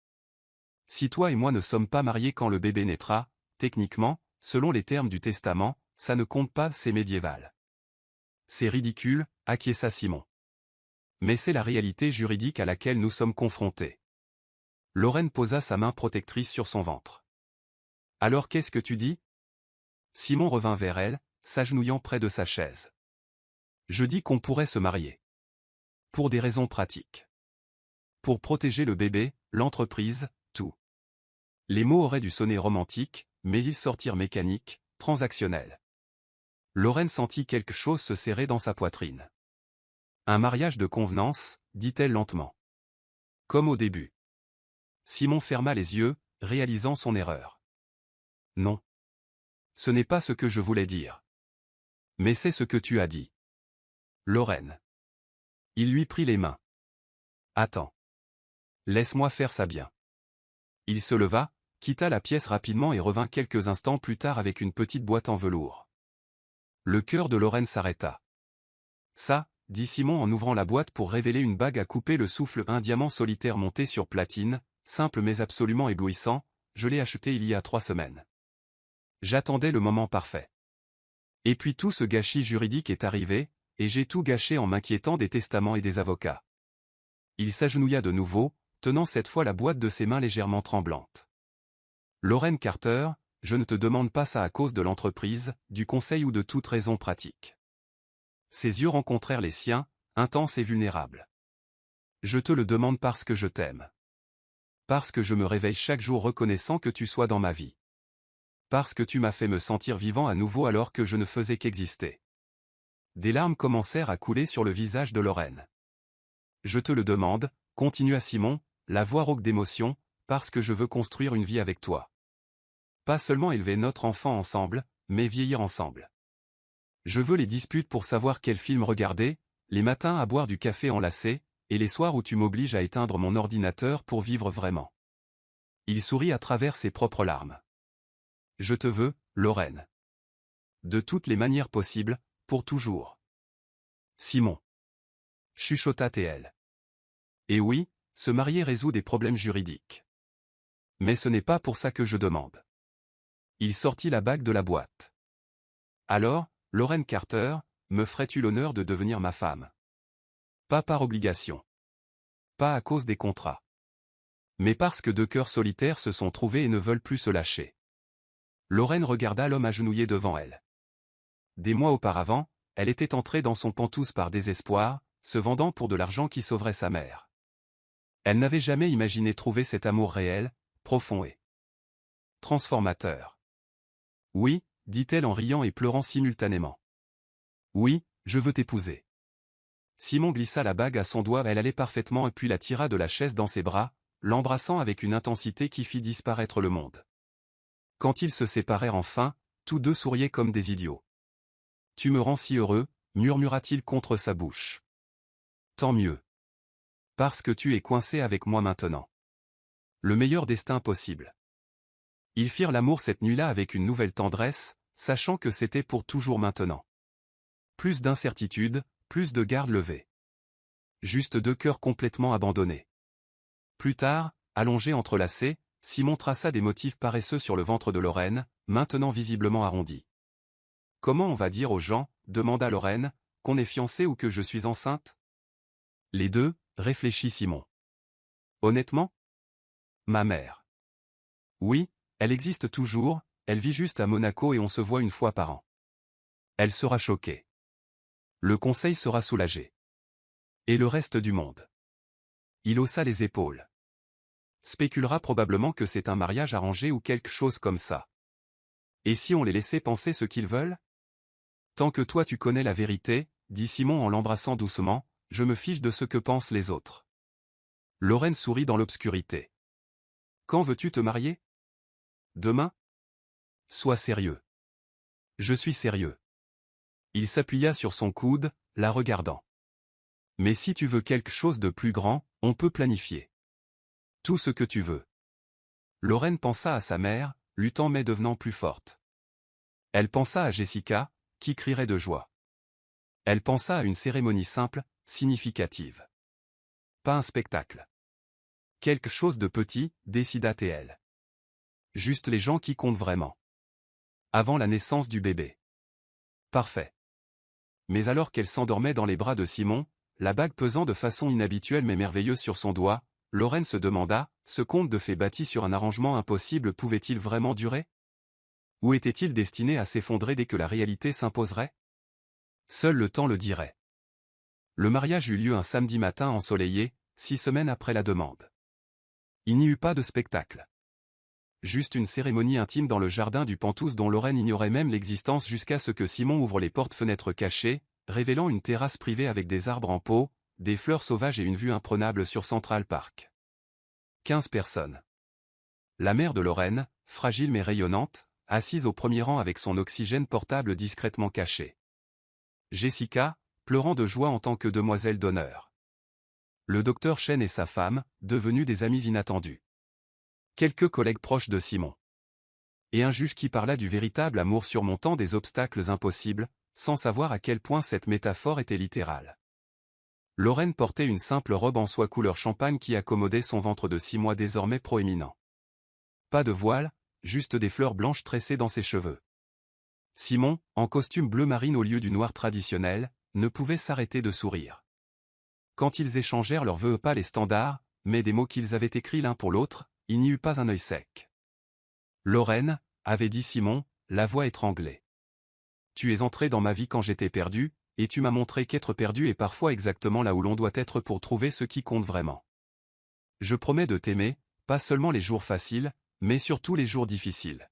Si toi et moi ne sommes pas mariés quand le bébé naîtra, techniquement, selon les termes du testament, ça ne compte pas, c'est médiéval. C'est ridicule, acquiesça Simon. Mais c'est la réalité juridique à laquelle nous sommes confrontés. Lorraine posa sa main protectrice sur son ventre. Alors qu'est-ce que tu dis? Simon revint vers elle, s'agenouillant près de sa chaise. Je dis qu'on pourrait se marier. Pour des raisons pratiques. Pour protéger le bébé, l'entreprise, tout. Les mots auraient dû sonner romantiques, mais ils sortirent mécaniques, transactionnels. Lorraine sentit quelque chose se serrer dans sa poitrine. Un mariage de convenance, dit-elle lentement. Comme au début. Simon ferma les yeux, réalisant son erreur. Non. Ce n'est pas ce que je voulais dire. Mais c'est ce que tu as dit. Lorraine. Il lui prit les mains. Attends. Laisse-moi faire ça bien. Il se leva, quitta la pièce rapidement et revint quelques instants plus tard avec une petite boîte en velours. Le cœur de Lorraine s'arrêta. Ça, dit Simon en ouvrant la boîte pour révéler une bague à couper le souffle, un diamant solitaire monté sur platine, simple mais absolument éblouissant, je l'ai acheté il y a 3 semaines. J'attendais le moment parfait. Et puis tout ce gâchis juridique est arrivé, et j'ai tout gâché en m'inquiétant des testaments et des avocats. Il s'agenouilla de nouveau, tenant cette fois la boîte de ses mains légèrement tremblantes. Lorraine Carter, je ne te demande pas ça à cause de l'entreprise, du conseil ou de toute raison pratique. Ses yeux rencontrèrent les siens, intenses et vulnérables. Je te le demande parce que je t'aime. Parce que je me réveille chaque jour reconnaissant que tu sois dans ma vie. Parce que tu m'as fait me sentir vivant à nouveau alors que je ne faisais qu'exister. Des larmes commencèrent à couler sur le visage de Lorraine. Je te le demande, continua Simon, la voix rauque d'émotion, parce que je veux construire une vie avec toi. Pas seulement élever notre enfant ensemble, mais vieillir ensemble. Je veux les disputes pour savoir quel film regarder, les matins à boire du café enlacé, et les soirs où tu m'obliges à éteindre mon ordinateur pour vivre vraiment. Il sourit à travers ses propres larmes. Je te veux, Lorraine. De toutes les manières possibles, pour toujours. Simon. Chuchota TL. Et oui, se marier résout des problèmes juridiques. Mais ce n'est pas pour ça que je demande. Il sortit la bague de la boîte. Alors, Lorraine Carter, me ferais-tu l'honneur de devenir ma femme? Pas par obligation. Pas à cause des contrats. Mais parce que 2 cœurs solitaires se sont trouvés et ne veulent plus se lâcher. Lorraine regarda l'homme agenouillé devant elle. Des mois auparavant, elle était entrée dans son pantouse par désespoir, se vendant pour de l'argent qui sauverait sa mère. Elle n'avait jamais imaginé trouver cet amour réel, profond et transformateur. Oui, dit-elle en riant et pleurant simultanément. Oui, je veux t'épouser. Simon glissa la bague à son doigt, elle allait parfaitement et puis la tira de la chaise dans ses bras, l'embrassant avec une intensité qui fit disparaître le monde. Quand ils se séparèrent enfin, tous deux souriaient comme des idiots. Tu me rends si heureux, murmura-t-il contre sa bouche. Tant mieux. Parce que tu es coincé avec moi maintenant. Le meilleur destin possible. Ils firent l'amour cette nuit-là avec une nouvelle tendresse, sachant que c'était pour toujours maintenant. Plus d'incertitude, plus de garde levée. Juste 2 cœurs complètement abandonnés. Plus tard, allongé entrelacé, Simon traça des motifs paresseux sur le ventre de Lorraine, maintenant visiblement arrondi. Comment on va dire aux gens, demanda Lorraine, qu'on est fiancé ou que je suis enceinte? Les deux, réfléchit Simon. Honnêtement? Ma mère. Oui, elle existe toujours, elle vit juste à Monaco et on se voit 1 fois par an. Elle sera choquée. Le conseil sera soulagé. Et le reste du monde? Il haussa les épaules. Spéculera probablement que c'est un mariage arrangé ou quelque chose comme ça. Et si on les laissait penser ce qu'ils veulent? Tant que toi tu connais la vérité, dit Simon en l'embrassant doucement, je me fiche de ce que pensent les autres. Lorraine sourit dans l'obscurité. Quand veux-tu te marier? Demain? Sois sérieux. Je suis sérieux. Il s'appuya sur son coude, la regardant. Mais si tu veux quelque chose de plus grand, on peut planifier. Tout ce que tu veux. Lorraine pensa à sa mère, luttant mais devenant plus forte. Elle pensa à Jessica, qui crierait de joie. Elle pensa à une cérémonie simple, significative. Pas un spectacle. Quelque chose de petit, décida TL. Juste les gens qui comptent vraiment. Avant la naissance du bébé. Parfait. Mais alors qu'elle s'endormait dans les bras de Simon, la bague pesant de façon inhabituelle mais merveilleuse sur son doigt, Lorraine se demanda, ce conte de fées bâti sur un arrangement impossible pouvait-il vraiment durer? Ou était-il destiné à s'effondrer dès que la réalité s'imposerait? Seul le temps le dirait. Le mariage eut lieu un samedi matin ensoleillé, 6 semaines après la demande. Il n'y eut pas de spectacle. Juste une cérémonie intime dans le jardin du Pantouse dont Lorraine ignorait même l'existence jusqu'à ce que Simon ouvre les portes-fenêtres cachées, révélant une terrasse privée avec des arbres en pot, des fleurs sauvages et une vue imprenable sur Central Park. 15 personnes. La mère de Lorraine, fragile mais rayonnante, assise au premier rang avec son oxygène portable discrètement caché. Jessica, pleurant de joie en tant que demoiselle d'honneur. Le docteur Chen et sa femme, devenus des amis inattendus. Quelques collègues proches de Simon. Et un juge qui parla du véritable amour surmontant des obstacles impossibles, sans savoir à quel point cette métaphore était littérale. Lorraine portait une simple robe en soie couleur champagne qui accommodait son ventre de 6 mois désormais proéminent. Pas de voile, juste des fleurs blanches tressées dans ses cheveux. Simon, en costume bleu marine au lieu du noir traditionnel, ne pouvait s'arrêter de sourire. Quand ils échangèrent leurs vœux pas les standards, mais des mots qu'ils avaient écrits l'un pour l'autre, il n'y eut pas un œil sec. Lorraine, avait dit Simon, la voix étranglée. Tu es entré dans ma vie quand j'étais perdu, et tu m'as montré qu'être perdu est parfois exactement là où l'on doit être pour trouver ce qui compte vraiment. Je promets de t'aimer, pas seulement les jours faciles, mais surtout les jours difficiles.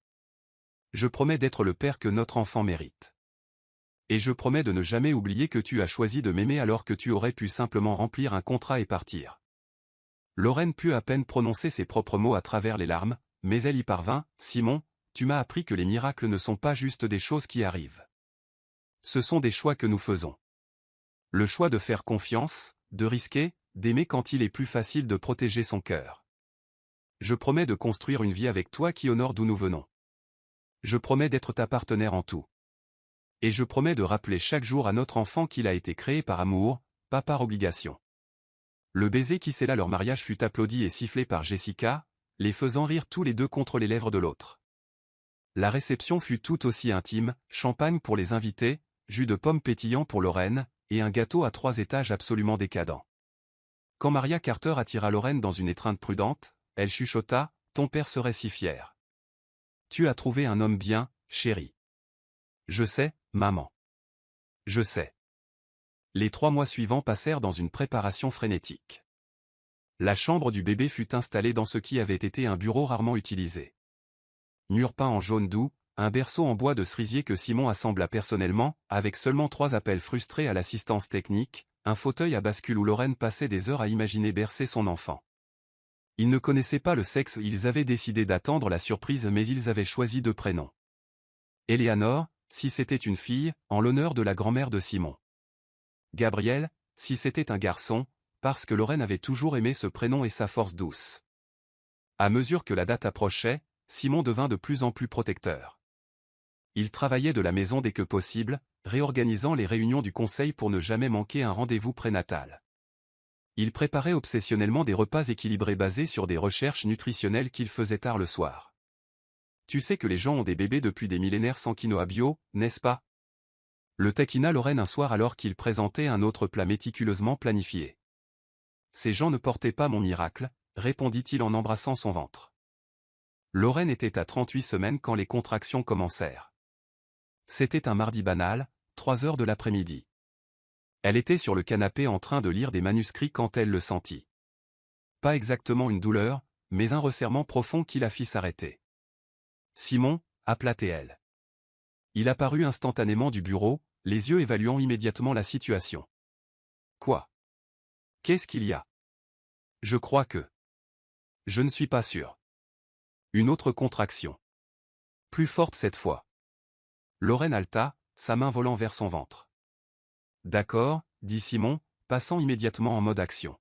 Je promets d'être le père que notre enfant mérite. Et je promets de ne jamais oublier que tu as choisi de m'aimer alors que tu aurais pu simplement remplir un contrat et partir. Lorraine put à peine prononcer ses propres mots à travers les larmes, mais elle y parvint. Simon, tu m'as appris que les miracles ne sont pas juste des choses qui arrivent. Ce sont des choix que nous faisons. Le choix de faire confiance, de risquer, d'aimer quand il est plus facile de protéger son cœur. Je promets de construire une vie avec toi qui honore d'où nous venons. Je promets d'être ta partenaire en tout. Et je promets de rappeler chaque jour à notre enfant qu'il a été créé par amour, pas par obligation. Le baiser qui scella leur mariage fut applaudi et sifflé par Jessica, les faisant rire tous les deux contre les lèvres de l'autre. La réception fut tout aussi intime, champagne pour les invités, jus de pomme pétillant pour Lorraine, et un gâteau à 3 étages absolument décadent. Quand Maria Carter attira Lorraine dans une étreinte prudente, elle chuchota, « Ton père serait si fier. Tu as trouvé un homme bien, chérie. » Je sais, maman. Je sais. Les 3 mois suivants passèrent dans une préparation frénétique. La chambre du bébé fut installée dans ce qui avait été un bureau rarement utilisé. Mur peint en jaune doux, un berceau en bois de cerisier que Simon assembla personnellement, avec seulement 3 appels frustrés à l'assistance technique, un fauteuil à bascule où Lorraine passait des heures à imaginer bercer son enfant. Ils ne connaissaient pas le sexe, ils avaient décidé d'attendre la surprise mais ils avaient choisi 2 prénoms. Eleanor, si c'était une fille, en l'honneur de la grand-mère de Simon. Gabriel, si c'était un garçon, parce que Lorraine avait toujours aimé ce prénom et sa force douce. À mesure que la date approchait, Simon devint de plus en plus protecteur. Il travaillait de la maison dès que possible, réorganisant les réunions du conseil pour ne jamais manquer un rendez-vous prénatal. Il préparait obsessionnellement des repas équilibrés basés sur des recherches nutritionnelles qu'il faisait tard le soir. Tu sais que les gens ont des bébés depuis des millénaires sans quinoa bio, n'est-ce pas? Le taquina Lorraine un soir alors qu'il présentait un autre plat méticuleusement planifié. Ces gens ne portaient pas mon miracle, répondit-il en embrassant son ventre. Lorraine était à 38 semaines quand les contractions commencèrent. C'était un mardi banal, 3 heures de l'après-midi. Elle était sur le canapé en train de lire des manuscrits quand elle le sentit. Pas exactement une douleur, mais un resserrement profond qui la fit s'arrêter. Simon, appela-t-elle. Il apparut instantanément du bureau, les yeux évaluant immédiatement la situation. Quoi? Qu'est-ce qu'il y a? Je crois que... Je ne suis pas sûr. Une autre contraction. Plus forte cette fois. Lorraine halta, sa main volant vers son ventre. D'accord, dit Simon, passant immédiatement en mode action.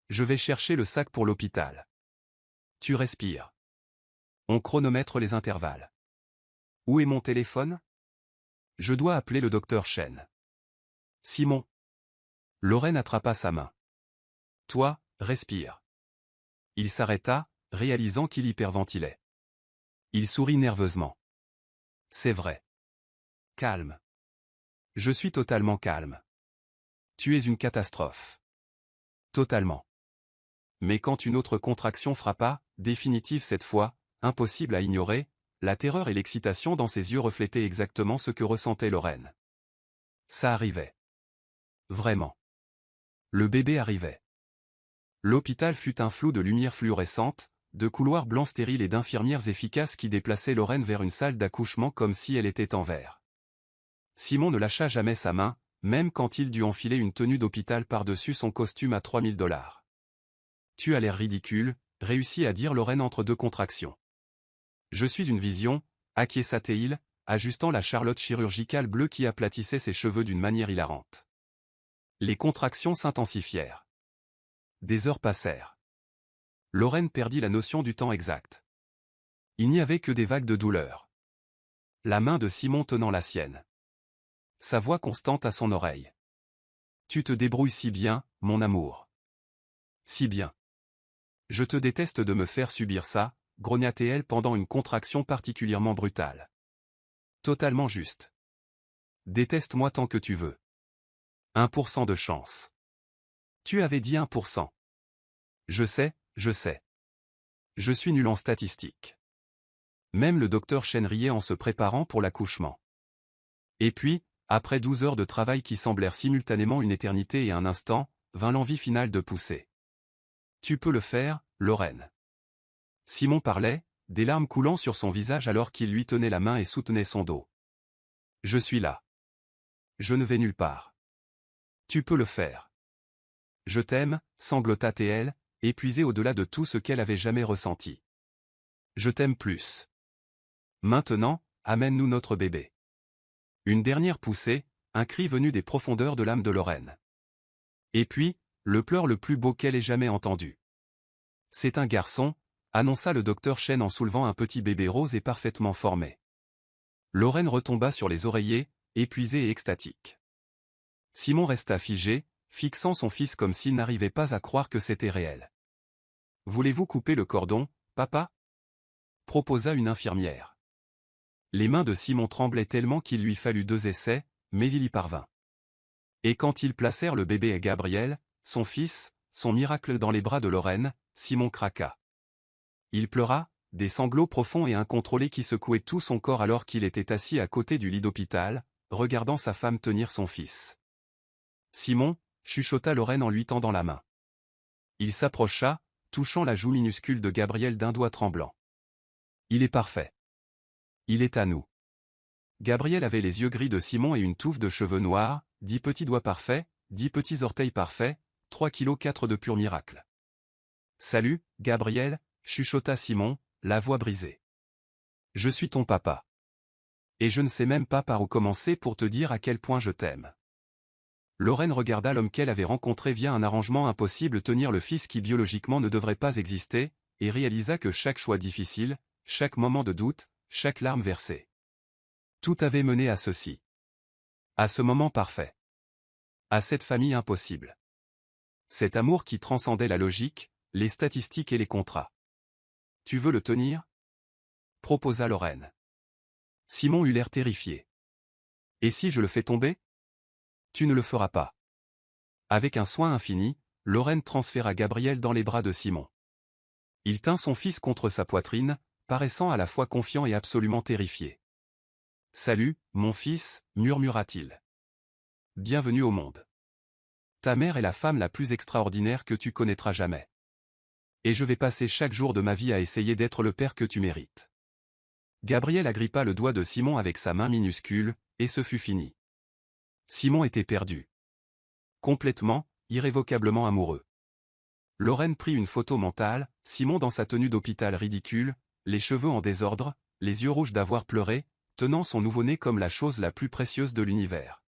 Je vais chercher le sac pour l'hôpital. Tu respires. On chronomètre les intervalles. Où est mon téléphone? Je dois appeler le docteur Chen. Simon. Lorraine attrapa sa main. Toi, respire. Il s'arrêta, réalisant qu'il hyperventilait. Il sourit nerveusement. C'est vrai. Calme. Je suis totalement calme. Tu es une catastrophe. Totalement. Mais quand une autre contraction frappa, définitive cette fois, impossible à ignorer, la terreur et l'excitation dans ses yeux reflétaient exactement ce que ressentait Lorraine. Ça arrivait. Vraiment. Le bébé arrivait. L'hôpital fut un flou de lumière fluorescente, de couloirs blancs stériles et d'infirmières efficaces qui déplaçaient Lorraine vers une salle d'accouchement comme si elle était en verre. Simon ne lâcha jamais sa main, même quand il dut enfiler une tenue d'hôpital par-dessus son costume à $3000. Tu as l'air ridicule, réussit à dire Lorraine entre 2 contractions. Je suis une vision, acquiesça-t-il, ajustant la charlotte chirurgicale bleue qui aplatissait ses cheveux d'une manière hilarante. Les contractions s'intensifièrent. Des heures passèrent. Lorraine perdit la notion du temps exact. Il n'y avait que des vagues de douleur. La main de Simon tenant la sienne. Sa voix constante à son oreille. Tu te débrouilles si bien, mon amour. Si bien. Je te déteste de me faire subir ça, grognatait-elle pendant une contraction particulièrement brutale. Totalement juste. Déteste-moi tant que tu veux. 1% de chance. Tu avais dit 1%. Je sais, je sais. Je suis nul en statistiques. Même le docteur Chen riait en se préparant pour l'accouchement. Et puis, après 12 heures de travail qui semblèrent simultanément une éternité et un instant, vint l'envie finale de pousser. Tu peux le faire, Lorraine. Simon parlait, des larmes coulant sur son visage alors qu'il lui tenait la main et soutenait son dos. Je suis là. Je ne vais nulle part. Tu peux le faire. Je t'aime, sanglota-t-elle, épuisée au-delà de tout ce qu'elle avait jamais ressenti. Je t'aime plus. Maintenant, amène-nous notre bébé. Une dernière poussée, un cri venu des profondeurs de l'âme de Lorraine. Et puis, le pleur le plus beau qu'elle ait jamais entendu. C'est un garçon, annonça le docteur Chen en soulevant un petit bébé rose et parfaitement formé. Lorraine retomba sur les oreillers, épuisée et extatique. Simon resta figé, fixant son fils comme s'il n'arrivait pas à croire que c'était réel. « Voulez-vous couper le cordon, papa ?» proposa une infirmière. Les mains de Simon tremblaient tellement qu'il lui fallut 2 essais, mais il y parvint. Et quand ils placèrent le bébé à Gabriel, son fils, son miracle dans les bras de Lorraine, Simon craqua. Il pleura, des sanglots profonds et incontrôlés qui secouaient tout son corps alors qu'il était assis à côté du lit d'hôpital, regardant sa femme tenir son fils. Simon, chuchota Lorraine en lui tendant la main. Il s'approcha, touchant la joue minuscule de Gabriel d'un doigt tremblant. Il est parfait. Il est à nous. Gabriel avait les yeux gris de Simon et une touffe de cheveux noirs, 10 petits doigts parfaits, 10 petits orteils parfaits, 3,4 kg de pur miracle. Salut, Gabriel, chuchota Simon, la voix brisée. Je suis ton papa. Et je ne sais même pas par où commencer pour te dire à quel point je t'aime. Lorraine regarda l'homme qu'elle avait rencontré via un arrangement impossible tenir le fils qui biologiquement ne devrait pas exister, et réalisa que chaque choix difficile, chaque moment de doute, chaque larme versée. Tout avait mené à ceci. À ce moment parfait. À cette famille impossible. Cet amour qui transcendait la logique, les statistiques et les contrats. Tu veux le tenir ? Proposa Lorraine. Simon eut l'air terrifié. Et si je le fais tomber ? Tu ne le feras pas. Avec un soin infini, Lorraine transféra Gabriel dans les bras de Simon. Il tint son fils contre sa poitrine, paraissant à la fois confiant et absolument terrifié. « Salut, mon fils, murmura-t-il. Bienvenue au monde. Ta mère est la femme la plus extraordinaire que tu connaîtras jamais. Et je vais passer chaque jour de ma vie à essayer d'être le père que tu mérites. » Gabriel agrippa le doigt de Simon avec sa main minuscule, et ce fut fini. Simon était perdu. Complètement, irrévocablement amoureux. Lorraine prit une photo mentale, Simon dans sa tenue d'hôpital ridicule, les cheveux en désordre, les yeux rouges d'avoir pleuré, tenant son nouveau-né comme la chose la plus précieuse de l'univers.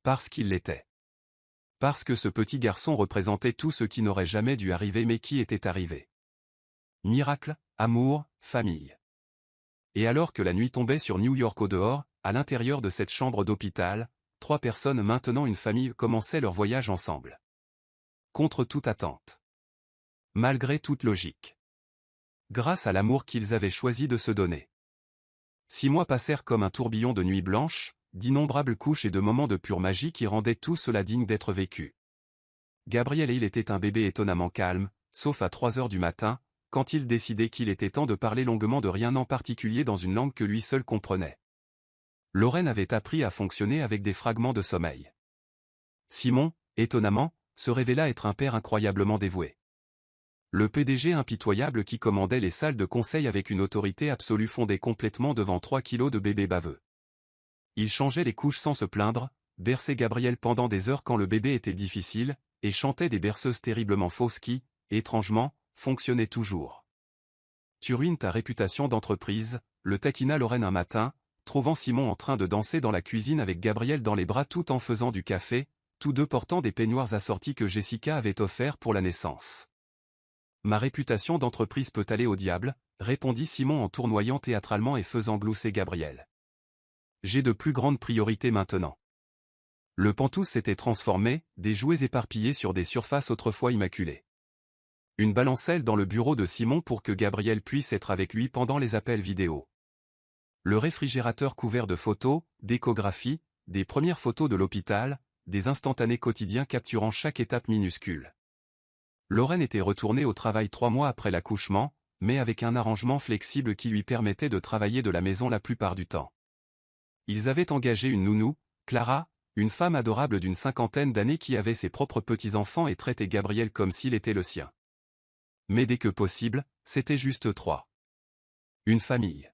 Parce qu'il l'était. Parce que ce petit garçon représentait tout ce qui n'aurait jamais dû arriver mais qui était arrivé. Miracle, amour, famille. Et alors que la nuit tombait sur New York au dehors, à l'intérieur de cette chambre d'hôpital, 3 personnes maintenant une famille commençaient leur voyage ensemble. Contre toute attente. Malgré toute logique. Grâce à l'amour qu'ils avaient choisi de se donner. 6 mois passèrent comme un tourbillon de nuits blanches, d'innombrables couches et de moments de pure magie qui rendaient tout cela digne d'être vécu. Gabriel et il était un bébé étonnamment calme, sauf à 3 heures du matin, quand il décidait qu'il était temps de parler longuement de rien en particulier dans une langue que lui seul comprenait. Lorraine avait appris à fonctionner avec des fragments de sommeil. Simon, étonnamment, se révéla être un père incroyablement dévoué. Le PDG impitoyable qui commandait les salles de conseil avec une autorité absolue fondait complètement devant 3 kilos de bébé baveux. Il changeait les couches sans se plaindre, berçait Gabriel pendant des heures quand le bébé était difficile, et chantait des berceuses terriblement fausses qui, étrangement, fonctionnaient toujours. Tu ruines ta réputation d'entreprise, le taquina Lorraine un matin, trouvant Simon en train de danser dans la cuisine avec Gabriel dans les bras tout en faisant du café, tous deux portant des peignoirs assortis que Jessica avait offerts pour la naissance. Ma réputation d'entreprise peut aller au diable, répondit Simon en tournoyant théâtralement et faisant glousser Gabriel. J'ai de plus grandes priorités maintenant. Le Pantouse s'était transformé, des jouets éparpillés sur des surfaces autrefois immaculées. Une balancelle dans le bureau de Simon pour que Gabriel puisse être avec lui pendant les appels vidéo. Le réfrigérateur couvert de photos, d'échographies, des premières photos de l'hôpital, des instantanés quotidiens capturant chaque étape minuscule. Lorraine était retournée au travail 3 mois après l'accouchement, mais avec un arrangement flexible qui lui permettait de travailler de la maison la plupart du temps. Ils avaient engagé une nounou, Clara, une femme adorable d'une 50aine d'années qui avait ses propres petits-enfants et traitait Gabriel comme s'il était le sien. Mais dès que possible, c'était juste 3. Une famille.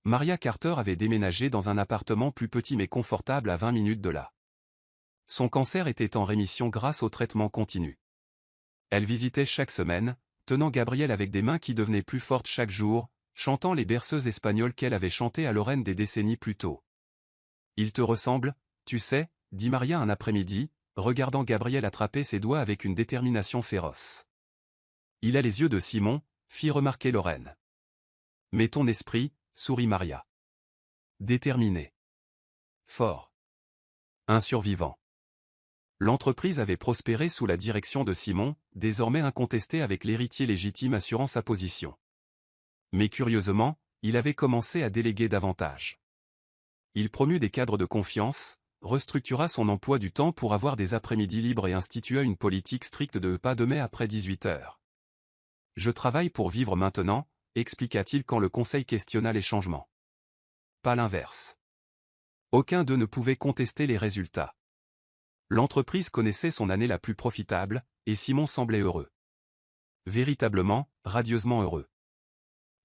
Maria Carter avait déménagé dans un appartement plus petit mais confortable à 20 minutes de là. Son cancer était en rémission grâce au traitement continu. Elle visitait chaque semaine, tenant Gabriel avec des mains qui devenaient plus fortes chaque jour, chantant les berceuses espagnoles qu'elle avait chantées à Lorraine des décennies plus tôt. « Il te ressemble, tu sais » dit Maria un après-midi, regardant Gabriel attraper ses doigts avec une détermination féroce. « Il a les yeux de Simon » fit remarquer Lorraine. « Mais ton esprit » sourit Maria. « Déterminé. Fort. Un survivant. » L'entreprise avait prospéré sous la direction de Simon, désormais incontesté avec l'héritier légitime assurant sa position. Mais curieusement, il avait commencé à déléguer davantage. Il promut des cadres de confiance, restructura son emploi du temps pour avoir des après-midi libres et institua une politique stricte de pas de mai après 18 heures. « Je travaille pour vivre maintenant », expliqua-t-il quand le conseil questionna les changements. Pas l'inverse. Aucun d'eux ne pouvait contester les résultats. L'entreprise connaissait son année la plus profitable, et Simon semblait heureux. Véritablement, radieusement heureux.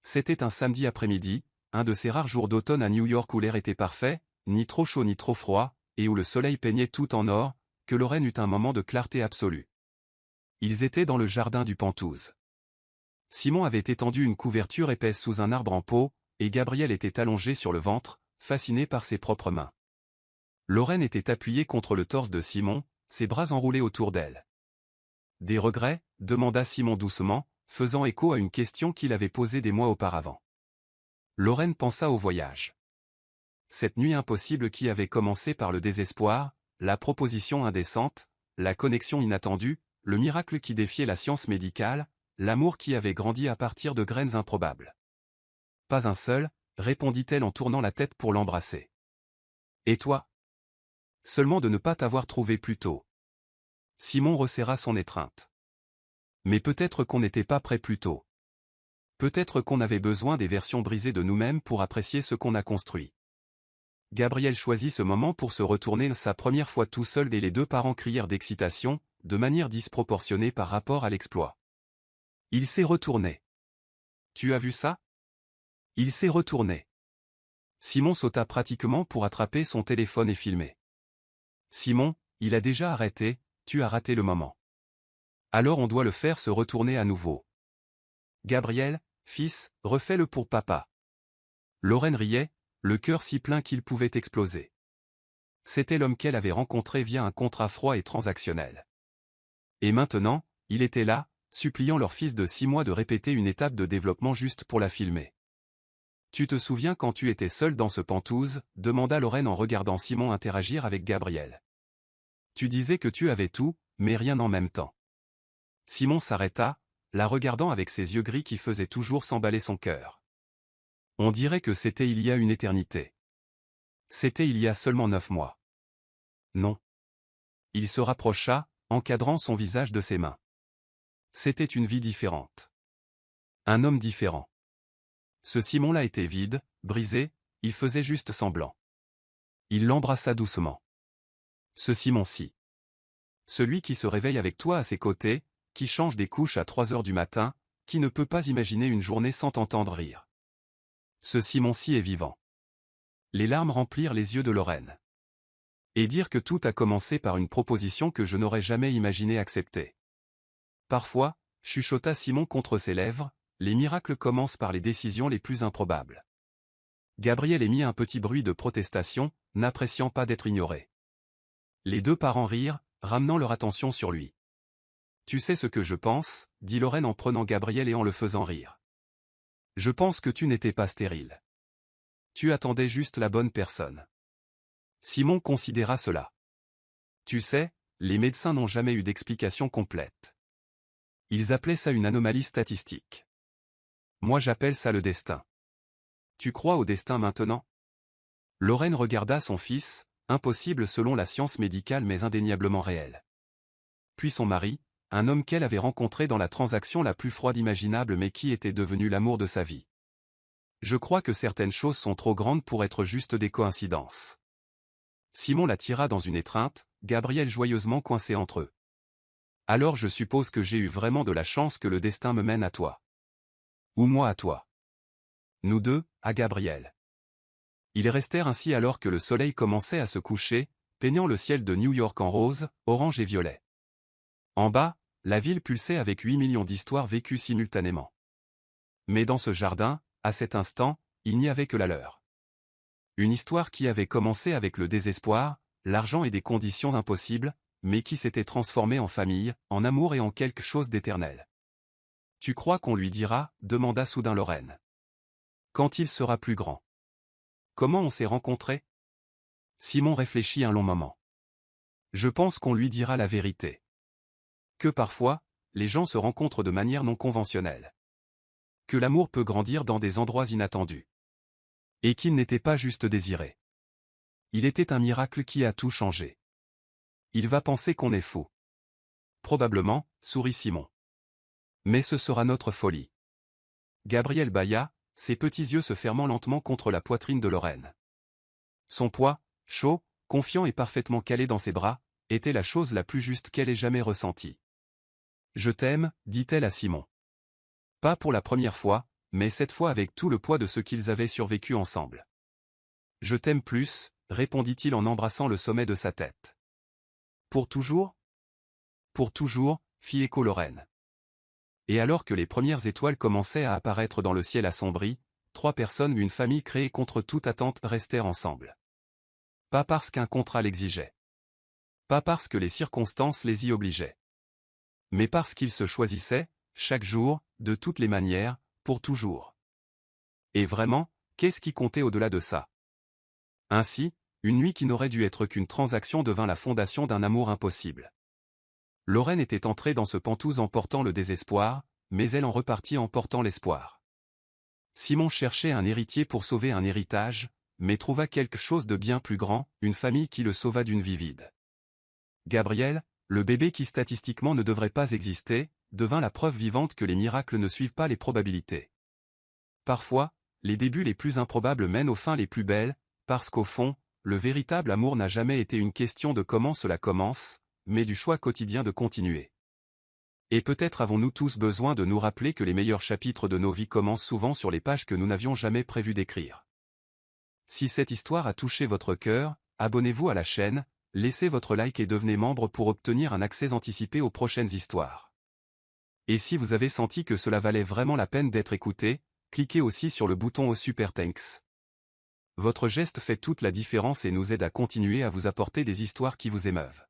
C'était un samedi après-midi, un de ces rares jours d'automne à New York où l'air était parfait, ni trop chaud ni trop froid, et où le soleil peignait tout en or, que Lorraine eut un moment de clarté absolue. Ils étaient dans le jardin du Pantouse. Simon avait étendu une couverture épaisse sous un arbre en pot, et Gabriel était allongé sur le ventre, fasciné par ses propres mains. Lorraine était appuyée contre le torse de Simon, ses bras enroulés autour d'elle. « Des regrets » demanda Simon doucement, faisant écho à une question qu'il avait posée des mois auparavant. Lorraine pensa au voyage. Cette nuit impossible qui avait commencé par le désespoir, la proposition indécente, la connexion inattendue, le miracle qui défiait la science médicale, l'amour qui avait grandi à partir de graines improbables. « Pas un seul » répondit-elle en tournant la tête pour l'embrasser. « Et toi ? Seulement de ne pas t'avoir trouvé plus tôt. » Simon resserra son étreinte. « Mais peut-être qu'on n'était pas prêt plus tôt. Peut-être qu'on avait besoin des versions brisées de nous-mêmes pour apprécier ce qu'on a construit. » Gabriel choisit ce moment pour se retourner sa première fois tout seul et les deux parents crièrent d'excitation, de manière disproportionnée par rapport à l'exploit. Il s'est retourné. « Tu as vu ça ? Il s'est retourné. » Simon sauta pratiquement pour attraper son téléphone et filmer. « Simon, il a déjà arrêté, tu as raté le moment. Alors on doit le faire se retourner à nouveau. Gabriel, fils, refais-le pour papa. » Lorraine riait, le cœur si plein qu'il pouvait exploser. C'était l'homme qu'elle avait rencontré via un contrat froid et transactionnel. Et maintenant, il était là, suppliant leur fils de 6 mois de répéter une étape de développement juste pour la filmer. « Tu te souviens quand tu étais seul dans ce Pantouse » demanda Lorraine en regardant Simon interagir avec Gabriel. « Tu disais que tu avais tout, mais rien en même temps. » Simon s'arrêta, la regardant avec ses yeux gris qui faisaient toujours s'emballer son cœur. On dirait que c'était il y a une éternité. C'était il y a seulement 9 mois. Non. Il se rapprocha, encadrant son visage de ses mains. C'était une vie différente. Un homme différent. Ce Simon-là était vide, brisé, il faisait juste semblant. Il l'embrassa doucement. Ce Simon-ci. Celui qui se réveille avec toi à ses côtés, qui change des couches à 3 heures du matin, qui ne peut pas imaginer une journée sans t'entendre rire. Ce Simon-ci est vivant. Les larmes remplirent les yeux de Lorraine. Et dire que tout a commencé par une proposition que je n'aurais jamais imaginé accepter. Parfois, chuchota Simon contre ses lèvres, les miracles commencent par les décisions les plus improbables. Gabriel émit un petit bruit de protestation, n'appréciant pas d'être ignoré. Les deux parents rirent, ramenant leur attention sur lui. Tu sais ce que je pense, dit Lorraine en prenant Gabriel et en le faisant rire. Je pense que tu n'étais pas stérile. Tu attendais juste la bonne personne. Simon considéra cela. Tu sais, les médecins n'ont jamais eu d'explication complète. Ils appelaient ça une anomalie statistique. Moi j'appelle ça le destin. Tu crois au destin maintenant? Lorraine regarda son fils, impossible selon la science médicale mais indéniablement réel. Puis son mari, un homme qu'elle avait rencontré dans la transaction la plus froide imaginable mais qui était devenu l'amour de sa vie. Je crois que certaines choses sont trop grandes pour être juste des coïncidences. Simon la tira dans une étreinte, Gabriel joyeusement coincé entre eux. Alors je suppose que j'ai eu vraiment de la chance que le destin me mène à toi. Ou moi à toi. Nous deux, à Gabriel. Ils restèrent ainsi alors que le soleil commençait à se coucher, peignant le ciel de New York en rose, orange et violet. En bas, la ville pulsait avec 8 millions d'histoires vécues simultanément. Mais dans ce jardin, à cet instant, il n'y avait que la leur. Une histoire qui avait commencé avec le désespoir, l'argent et des conditions impossibles, mais qui s'était transformée en famille, en amour et en quelque chose d'éternel. Tu crois qu'on lui dira, demanda soudain Lorraine. Quand il sera plus grand. Comment on s'est rencontrés? Simon réfléchit un long moment. Je pense qu'on lui dira la vérité. Que parfois, les gens se rencontrent de manière non conventionnelle. Que l'amour peut grandir dans des endroits inattendus. Et qu'il n'était pas juste désiré. Il était un miracle qui a tout changé. Il va penser qu'on est fou. Probablement, sourit Simon. Mais ce sera notre folie. Gabriel bâilla, ses petits yeux se fermant lentement contre la poitrine de Lorraine. Son poids, chaud, confiant et parfaitement calé dans ses bras, était la chose la plus juste qu'elle ait jamais ressentie. Je t'aime, dit-elle à Simon. Pas pour la première fois, mais cette fois avec tout le poids de ce qu'ils avaient survécu ensemble. Je t'aime plus, répondit-il en embrassant le sommet de sa tête. Pour toujours? Pour toujours, fit écho Lorraine. Et alors que les premières étoiles commençaient à apparaître dans le ciel assombri, 3 personnes ou une famille créée contre toute attente restèrent ensemble. Pas parce qu'un contrat l'exigeait. Pas parce que les circonstances les y obligeaient. Mais parce qu'ils se choisissaient, chaque jour, de toutes les manières, pour toujours. Et vraiment, qu'est-ce qui comptait au-delà de ça? Ainsi, une nuit qui n'aurait dû être qu'une transaction devint la fondation d'un amour impossible. Lorraine était entrée dans ce pantouse en portant le désespoir, mais elle en repartit en portant l'espoir. Simon cherchait un héritier pour sauver un héritage, mais trouva quelque chose de bien plus grand, une famille qui le sauva d'une vie vide. Gabriel, le bébé qui statistiquement ne devrait pas exister, devint la preuve vivante que les miracles ne suivent pas les probabilités. Parfois, les débuts les plus improbables mènent aux fins les plus belles, parce qu'au fond, le véritable amour n'a jamais été une question de comment cela commence, mais du choix quotidien de continuer. Et peut-être avons-nous tous besoin de nous rappeler que les meilleurs chapitres de nos vies commencent souvent sur les pages que nous n'avions jamais prévu d'écrire. Si cette histoire a touché votre cœur, abonnez-vous à la chaîne, laissez votre like et devenez membre pour obtenir un accès anticipé aux prochaines histoires. Et si vous avez senti que cela valait vraiment la peine d'être écouté, cliquez aussi sur le bouton au Super Thanks. Votre geste fait toute la différence et nous aide à continuer à vous apporter des histoires qui vous émeuvent.